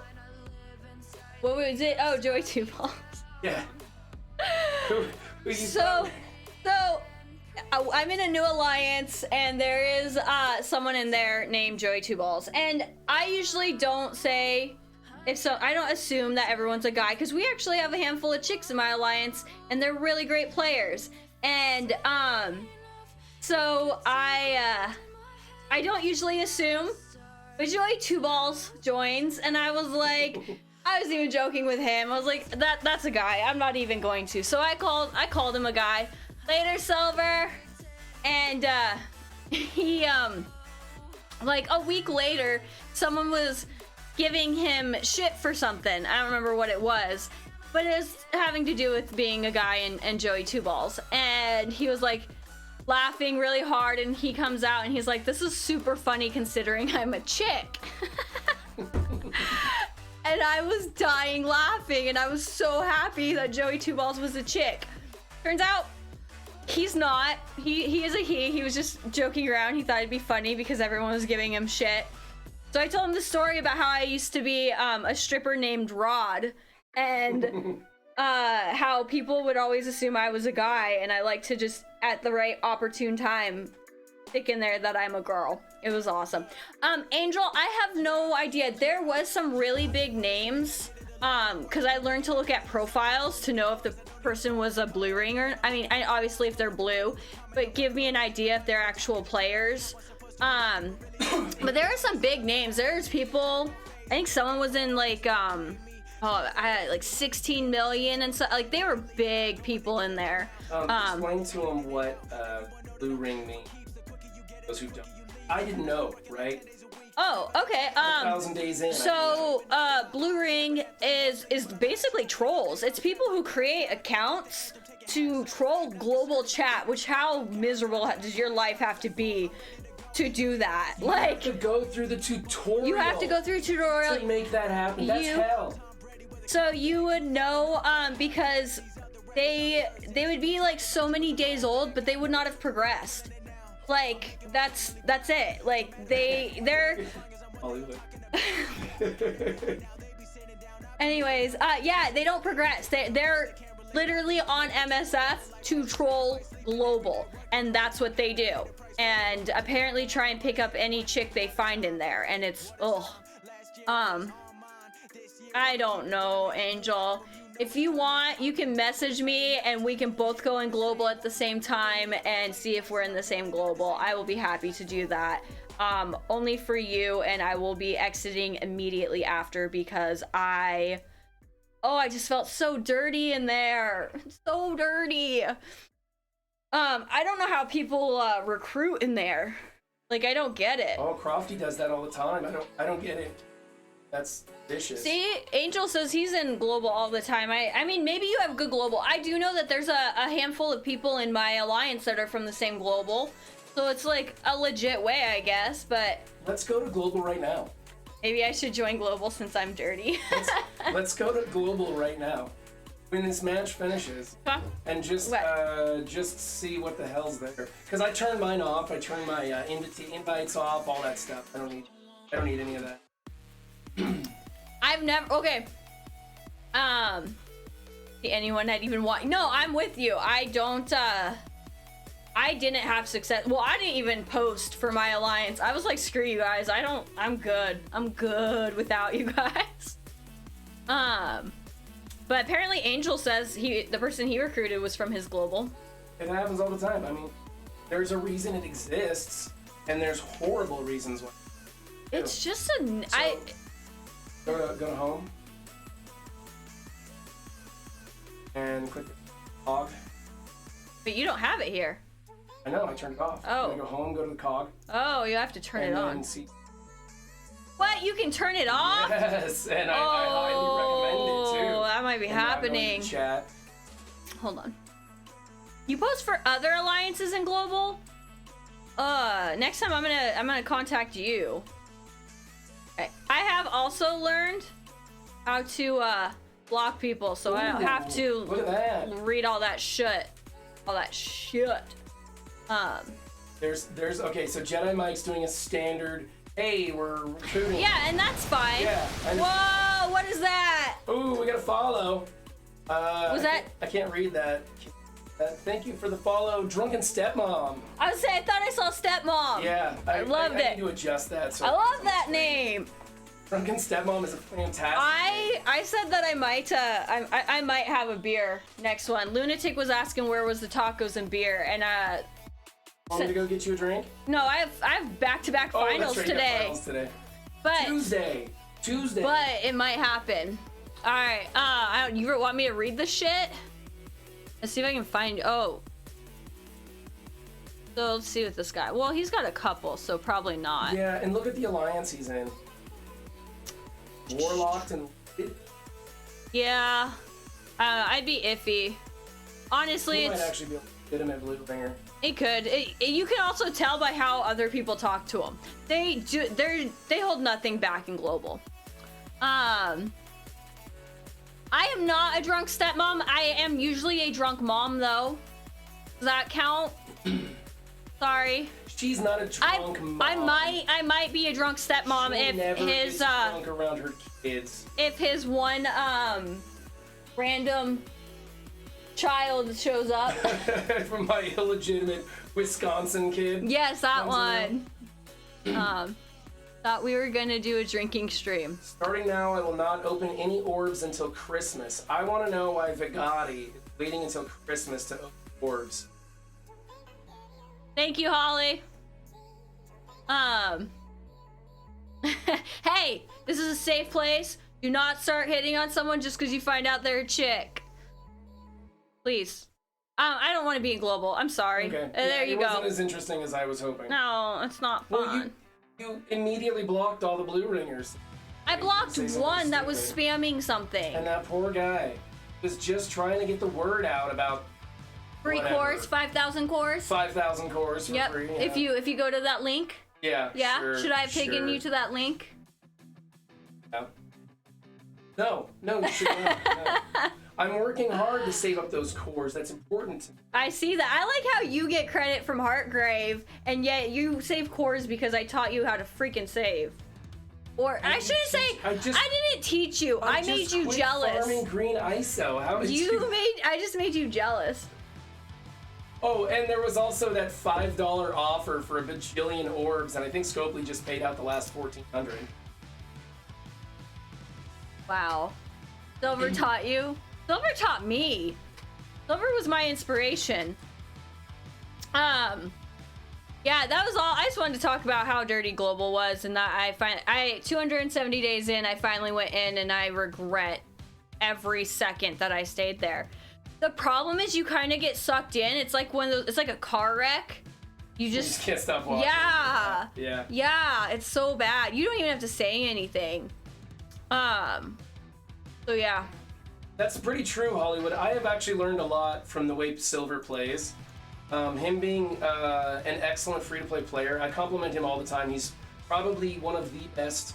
Speaker 3: what was it? Oh, Joey Two Balls.
Speaker 1: Yeah.
Speaker 3: So I'm in a new alliance, and there is someone in there named Joey Two Balls, and I usually don't say I don't assume that everyone's a guy, because we actually have a handful of chicks in my alliance, and they're really great players, and so I don't usually assume. But Joey Two Balls joins, and I was like, I was even joking with him. I was like, that's a guy. I'm not even going to. So I called him a guy. Later, Silver, and he like a week later, someone was giving him shit for something. I don't remember what it was, but it was having to do with being a guy and Joey Two Balls, and he was like laughing really hard, and he comes out and he's like, this is super funny considering I'm a chick. And I was dying laughing, and I was so happy that Joey Two Balls was a chick. Turns out he's not. He is a he was just joking around. He thought it'd be funny because everyone was giving him shit. So I told him the story about how I used to be a stripper named Rod, and how people would always assume I was a guy, and I like to just at the right opportune time stick in there that I'm a girl. It was awesome. Angel, I have no idea. There was some really big names, because I learned to look at profiles to know if the person was a blue ring or, obviously if they're blue, but give me an idea if they're actual players. But there are some big names. There's people, I think someone was in like, I had like 16 million and so, like, they were big people in there.
Speaker 1: Explain to them what blue ring means. Those who don't. I didn't know, right?
Speaker 3: Oh, okay.
Speaker 1: 1,000 days in.
Speaker 3: So, blue ring is basically trolls. It's people who create accounts to troll global chat, which how miserable does your life have to be to do that?
Speaker 1: You have to go through the tutorial.
Speaker 3: You have to go through a tutorial
Speaker 1: to make that happen. That's hell.
Speaker 3: So you would know, because they would be like so many days old, but they would not have progressed. Like, that's it. Like, they're
Speaker 1: Hollywood.
Speaker 3: Anyways, yeah, they don't progress. They're literally on MSF to troll global, and that's what they do. And apparently try and pick up any chick they find in there, and it's I don't know, Angel. If you want, you can message me and we can both go in global at the same time and see if we're in the same global. I will be happy to do that. Only for you, and I will be exiting immediately after because I just felt so dirty in there. So dirty. I don't know how people recruit in there. Like, I don't get it.
Speaker 1: Oh, Crofty does that all the time. I don't get it. That's vicious.
Speaker 3: See, Angel says he's in global all the time. I mean, maybe you have good global. I do know that there's a handful of people in my alliance that are from the same global. So it's like a legit way, I guess, but...
Speaker 1: Let's go to global right now.
Speaker 3: Maybe I should join global since I'm dirty.
Speaker 1: let's go to global right now. When this match finishes, and just see what the hell's there. Because I turned mine off. I turned my invites off, all that stuff. I don't need any of that.
Speaker 3: I've never, okay. Anyone that even want, no, I'm with you. I didn't have success. Well, I didn't even post for my alliance. I was like, screw you guys. I'm good. I'm good without you guys. But apparently Angel says the person he recruited was from his global.
Speaker 1: It happens all the time. I mean, there's a reason it exists, and there's horrible reasons why.
Speaker 3: It's just
Speaker 1: Go to home and click the cog.
Speaker 3: But you don't have it here.
Speaker 1: I know, I turned it off.
Speaker 3: Oh.
Speaker 1: Go home, go to the cog.
Speaker 3: Oh, you have to turn it on.
Speaker 1: See.
Speaker 3: What? You can turn it off?
Speaker 1: Yes, and I highly recommend it too.
Speaker 3: Oh, that might be happening.
Speaker 1: Chat.
Speaker 3: Hold on. You post for other alliances in global? Next time I'm gonna contact you. Okay. I have also learned how to block people, so I don't have to read all that shit.
Speaker 1: There's okay, so Jedi Mike's doing a standard, hey, we're recruiting.
Speaker 3: Yeah, and that's fine.
Speaker 1: Yeah.
Speaker 3: Whoa, what is that?
Speaker 1: Ooh, we got a follow.
Speaker 3: Was that?
Speaker 1: I can't read that. Thank you for the follow, Drunken Stepmom.
Speaker 3: I was saying, I thought I saw Stepmom.
Speaker 1: Yeah,
Speaker 3: I loved it.
Speaker 1: I need to adjust that. So
Speaker 3: I love that name.
Speaker 1: Drunken Stepmom is a fantastic.
Speaker 3: I said that I might have a beer next one. Lunatic was asking where was the tacos and beer, and
Speaker 1: Want me to go get you a drink?
Speaker 3: No, I have back-to-back finals
Speaker 1: that's right,
Speaker 3: today.
Speaker 1: Finals today.
Speaker 3: But
Speaker 1: Tuesday.
Speaker 3: But it might happen. All right. You want me to read the shit? Let's see if I can find. Oh. So let's see with this guy. Well, he's got a couple, so probably not.
Speaker 1: Yeah, and look at the alliance he's in. Warlocked and.
Speaker 3: Yeah. I'd be iffy. Honestly,
Speaker 1: he might actually be able to get him at Bluebringer.
Speaker 3: It could. You can also tell by how other people talk to him. They hold nothing back in global. I am not a drunk stepmom. I am usually a drunk mom, though. Does that count? Sorry.
Speaker 1: She's not a drunk mom.
Speaker 3: I might be a drunk stepmom if his
Speaker 1: drunk around her kids.
Speaker 3: If his one random child shows up.
Speaker 1: From my illegitimate Wisconsin kid.
Speaker 3: Yes, that
Speaker 1: Comes
Speaker 3: one. Thought we were gonna do a drinking stream.
Speaker 1: Starting now, I will not open any orbs until Christmas. I want to know why Vigati is waiting until Christmas to open orbs.
Speaker 3: Thank you, Holly. Hey, this is a safe place. Do not start hitting on someone just because you find out they're a chick. Please. I don't want to be in global. I'm sorry.
Speaker 1: Okay.
Speaker 3: There you
Speaker 1: it
Speaker 3: go.
Speaker 1: wasn't as interesting as I was hoping.
Speaker 3: No, it's not fun.
Speaker 1: Well, you immediately blocked all the blue ringers.
Speaker 3: I blocked
Speaker 1: Say something
Speaker 3: one that was
Speaker 1: stupid.
Speaker 3: spamming something.
Speaker 1: And that poor guy was just trying to get the word out about
Speaker 3: Free
Speaker 1: whatever.
Speaker 3: course, 5,000 course.
Speaker 1: 5,000 cores for
Speaker 3: Yep.
Speaker 1: free.
Speaker 3: If you go to that link.
Speaker 1: Yeah.
Speaker 3: Yeah.
Speaker 1: Sure,
Speaker 3: Should I have taken
Speaker 1: sure.
Speaker 3: you to that link?
Speaker 1: Yeah. No, you should not. No. I'm working hard to save up those cores. That's important to me.
Speaker 3: I see that. I like how you get credit from Heartgrave, and yet you save cores because I taught you how to freaking save. Or I shouldn't say I didn't teach you. I made
Speaker 1: just
Speaker 3: you
Speaker 1: quit
Speaker 3: jealous.
Speaker 1: Farming green ISO. How did you?
Speaker 3: I just made you jealous.
Speaker 1: Oh, and there was also that $5 offer for a bajillion orbs, and I think Scopely just paid out the last 1,400.
Speaker 3: Wow. Silver taught you? Silver taught me. Silver was my inspiration. Yeah, that was all. I just wanted to talk about how dirty global was, and that I 270 days in, I finally went in, and I regret every second that I stayed there. The problem is you kind of get sucked in. It's like it's like a car wreck. You just
Speaker 1: can't stop watching.
Speaker 3: Yeah.
Speaker 1: Yeah.
Speaker 3: Yeah, it's so bad. You don't even have to say anything. So yeah.
Speaker 1: That's pretty true, Hollywood. I have actually learned a lot from the way Silver plays. Him being an excellent free-to-play player, I compliment him all the time. He's probably one of the best,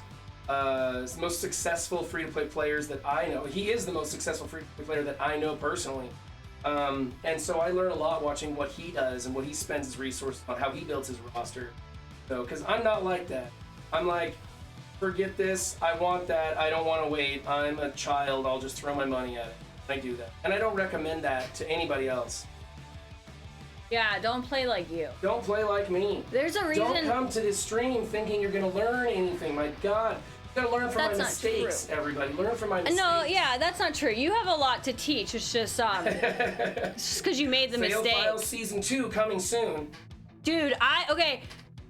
Speaker 1: most successful free-to-play players that I know. He is the most successful free-to-play player that I know personally. And so I learn a lot watching what he does and what he spends his resources on, how he builds his roster. So, because I'm not like that. I'm like, forget this, I want that, I don't want to wait, I'm a child, I'll just throw my money at it. I do that. And I don't recommend that to anybody else.
Speaker 3: Yeah, don't play like you.
Speaker 1: Don't play like me.
Speaker 3: There's a reason.
Speaker 1: Don't come to this stream thinking you're gonna learn anything. My God, you gotta learn from
Speaker 3: That's
Speaker 1: my
Speaker 3: not
Speaker 1: mistakes.
Speaker 3: true.
Speaker 1: Everybody, learn from my mistakes.
Speaker 3: No, yeah, that's not true. You have a lot to teach. It's just it's just because you made the
Speaker 1: Fail
Speaker 3: mistake.
Speaker 1: Files Season 2 coming soon.
Speaker 3: Dude, okay.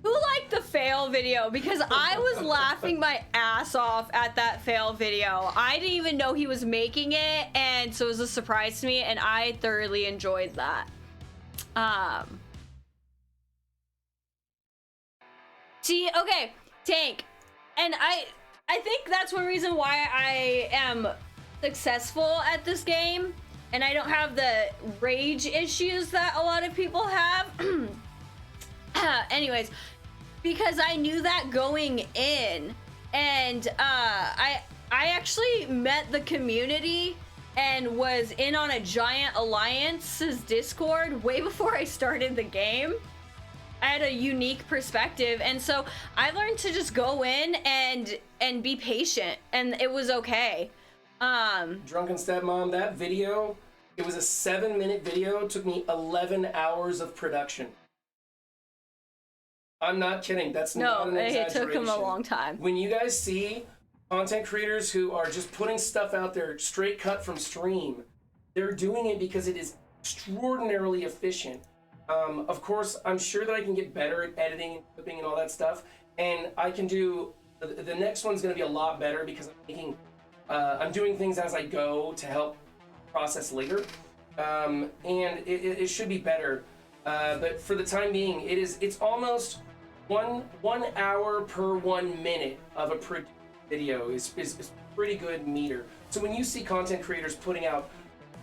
Speaker 3: Who liked the fail video? Because I was laughing my ass off at that fail video. I didn't even know he was making it, and so it was a surprise to me, and I thoroughly enjoyed that. See, okay, Tank, and I think that's one reason why I am successful at this game, and I don't have the rage issues that a lot of people have. Anyways, because I knew that going in, and I actually met the community and was in on a giant alliance's Discord way before I started the game. I had a unique perspective, and so I learned to just go in and be patient, and it was okay.
Speaker 1: Drunken Stepmom, that video, it was a 7-minute video. It took me 11 hours of production. I'm not kidding. That's not an exaggeration.
Speaker 3: It took him a long time.
Speaker 1: When you guys see content creators who are just putting stuff out there straight cut from stream, they're doing it because it is extraordinarily efficient. Of course, I'm sure that I can get better at editing and clipping and all that stuff, and I can do the next one's going to be a lot better because I'm doing things as I go to help process later, and it should be better. But for the time being, it's almost one hour per 1 minute of a produced video is pretty good meter. So when you see content creators putting out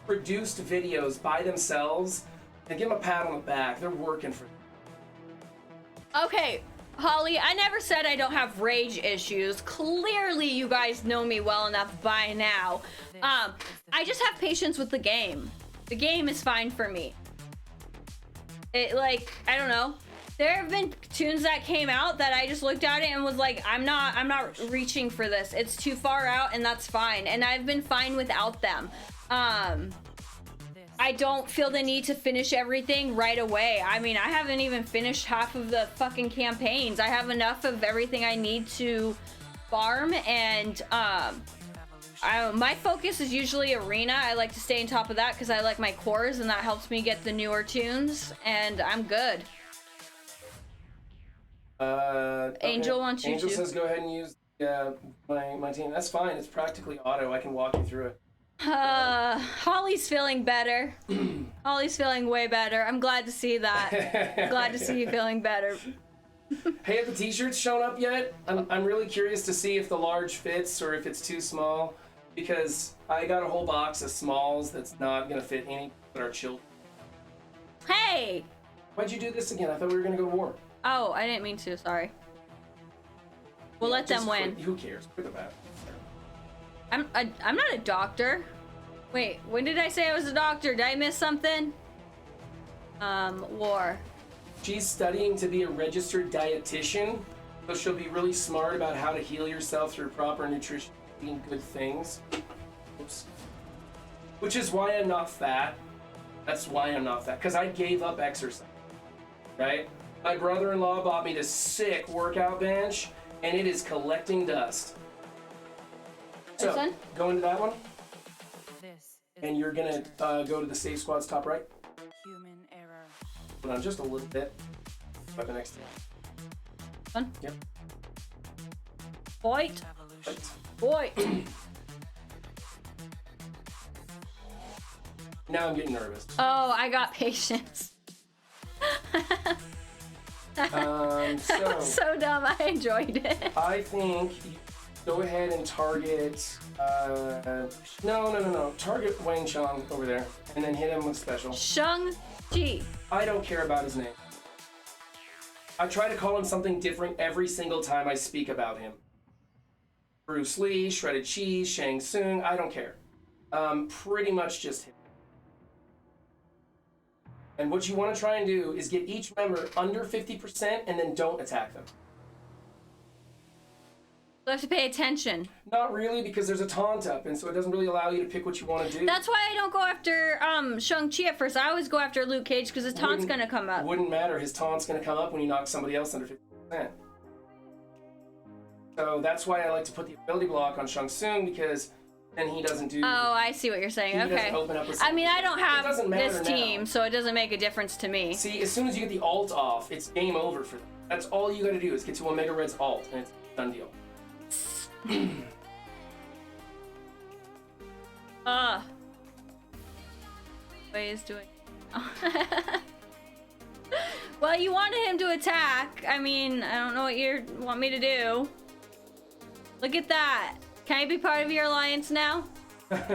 Speaker 1: produced videos by themselves, and give them a pat on the back. They're working for them.
Speaker 3: Okay, Holly, I never said I don't have rage issues. Clearly, you guys know me well enough by now. I just have patience with the game. The game is fine for me. I don't know. There have been tunes that came out that I just looked at it and was like, I'm not reaching for this. It's too far out, and that's fine. And I've been fine without them. I don't feel the need to finish everything right away. I mean, I haven't even finished half of the fucking campaigns. I have enough of everything I need to farm, and my focus is usually arena. I like to stay on top of that because I like my cores, and that helps me get the newer tunes, and I'm good.
Speaker 1: Okay.
Speaker 3: Angel wants you
Speaker 1: Angel
Speaker 3: to.
Speaker 1: says go ahead and use my team. That's fine. It's practically auto. I can walk you through it.
Speaker 3: Holly's feeling better. Holly's feeling way better. I'm glad to see that. Glad to see you feeling better.
Speaker 1: Hey, have the t-shirts shown up yet? I'm really curious to see if the large fits or if it's too small, because I got a whole box of smalls that's not gonna fit any but our children.
Speaker 3: Hey!
Speaker 1: Why'd you do this again? I thought we were gonna go to war.
Speaker 3: Oh, I didn't mean to. Sorry. We'll let them win.
Speaker 1: Who cares? Quit the battle.
Speaker 3: I'm not a doctor. Wait, when did I say I was a doctor? Did I miss something? War.
Speaker 1: She's studying to be a registered dietitian, so she'll be really smart about how to heal yourself through proper nutrition, eating good things. Oops. Which is why I'm not fat. That's why I'm not fat, because I gave up exercise, right? My brother-in-law bought me this sick workout bench, and it is collecting dust. So,
Speaker 3: This one?
Speaker 1: go into that one, and you're gonna go to the save squad's top right.
Speaker 4: Human error.
Speaker 1: Put on just a little bit. Weapon next to you.
Speaker 3: One.
Speaker 1: Yep.
Speaker 3: Fight.
Speaker 1: Right.
Speaker 3: Fight.
Speaker 1: Now I'm getting nervous.
Speaker 3: Oh, I got patience. So dumb. I enjoyed it.
Speaker 1: I think you go ahead and target. No. Target Wang Chong over there, and then hit him with special.
Speaker 3: Shang-Chi.
Speaker 1: I don't care about his name. I try to call him something different every single time I speak about him. Bruce Lee, Shredded Cheese, Shang Tsung. I don't care. Pretty much just him. And what you want to try and do is get each member under 50% and then don't attack them.
Speaker 3: You have to pay attention.
Speaker 1: Not really, because there's a taunt up, and so it doesn't really allow you to pick what you want to do.
Speaker 3: That's why I don't go after Shang-Chi at first. I always go after Luke Cage because his taunt's gonna come up.
Speaker 1: Wouldn't matter. His taunt's gonna come up when you knock somebody else under 50%. So that's why I like to put the ability block on Shang Tsung, because then he doesn't do.
Speaker 3: Oh, I see what you're saying.
Speaker 1: He
Speaker 3: Okay.
Speaker 1: doesn't open up with
Speaker 3: I mean, I don't have
Speaker 1: doesn't matter
Speaker 3: this team,
Speaker 1: now.
Speaker 3: so it doesn't make a difference to me.
Speaker 1: See, as soon as you get the alt off, it's game over for them. That's all you gotta do is get to Omega Red's alt, and it's a done deal.
Speaker 3: What is doing? Well, you wanted him to attack. I mean, I don't know what you want me to do. Look at that. Can I be part of your alliance now?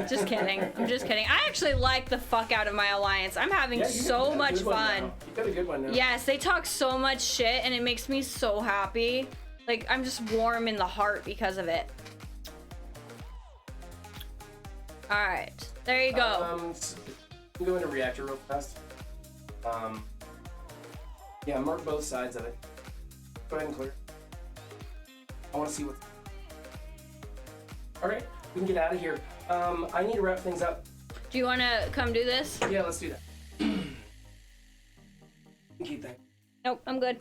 Speaker 3: Just kidding. I'm just kidding. I actually like the fuck out of my alliance. I'm having
Speaker 1: Yeah,
Speaker 3: so much fun.
Speaker 1: You got a good one now.
Speaker 3: Yes, they talk so much shit and it makes me so happy. Like, I'm just warm in the heart because of it. Alright, there you go.
Speaker 1: Go into reactor real fast. Yeah, mark both sides of it. Go ahead and clear. I want to see what. All right, we can get out of here. I need to wrap things up.
Speaker 3: Do you want to come do this?
Speaker 1: Yeah, let's do that. Keep that.
Speaker 3: Nope, I'm good.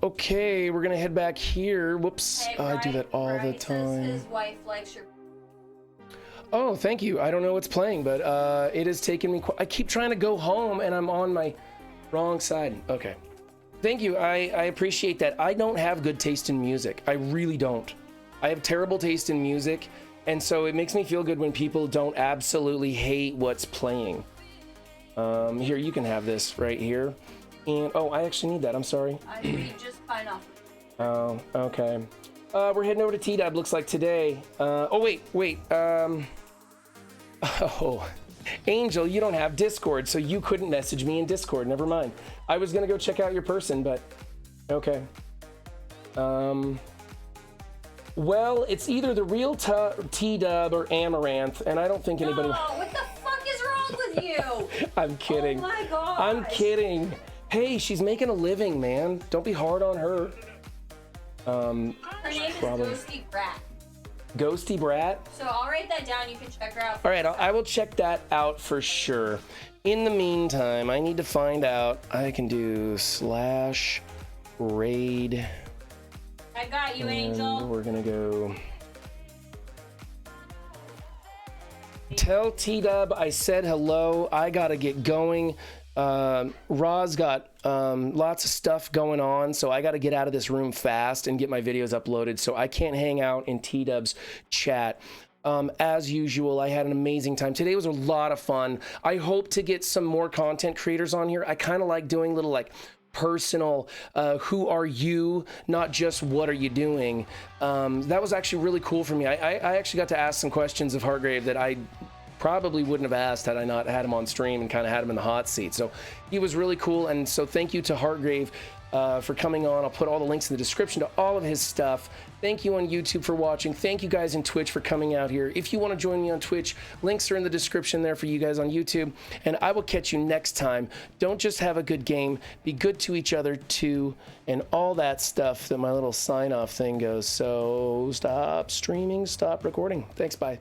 Speaker 1: Okay, we're gonna head back here. Whoops,
Speaker 3: Hey,
Speaker 1: I do that all the
Speaker 3: Bright says
Speaker 1: time.
Speaker 3: his wife likes your...
Speaker 1: Oh, thank you. I don't know what's playing, but it has taken me. I keep trying to go home, and I'm on my wrong side. Okay, thank you. I appreciate that. I don't have good taste in music. I really don't. I have terrible taste in music, and so it makes me feel good when people don't absolutely hate what's playing. Here, you can have this right here. And oh, I actually need that. I'm sorry.
Speaker 3: I read just fine off.
Speaker 1: Oh, okay. We're heading over to T-Dub, looks like today. Oh, wait. Oh, Angel, you don't have Discord, so you couldn't message me in Discord. Never mind. I was gonna go check out your person, but okay. Well, it's either the real T-Dub or Amaranth, and I don't think anybody...
Speaker 3: Oh, what the fuck is wrong with you?
Speaker 1: I'm kidding.
Speaker 3: Oh my god.
Speaker 1: I'm kidding. Hey, she's making a living, man. Don't be hard on her.
Speaker 3: Her name is Ghosty Brat.
Speaker 1: Ghosty Brat?
Speaker 3: So I'll write that down. You can check her out.
Speaker 1: All right, I will check that out for sure. In the meantime, I need to find out. I can do /raid.
Speaker 3: I got you, Angel.
Speaker 1: We're gonna go. Tell T-Dub I said hello. I gotta get going. Roz got lots of stuff going on, so I gotta get out of this room fast and get my videos uploaded, so I can't hang out in T-Dub's chat. As usual, I had an amazing time. Today was a lot of fun. I hope to get some more content creators on here. I kind of like doing little like personal who are you, not just what are you doing. That was actually really cool for me. I actually got to ask some questions of Hargrave that I probably wouldn't have asked had I not had him on stream and kind of had him in the hot seat. So he was really cool, and so thank you to Hargrave for coming on. I'll put all the links in the description to all of his stuff. Thank you on YouTube for watching. Thank you guys in Twitch for coming out here. If you want to join me on Twitch, links are in the description there for you guys on YouTube, and I will catch you next time. Don't just have a good game, be good to each other too, and all that stuff that my little sign-off thing goes. So stop streaming, stop recording. Thanks, bye.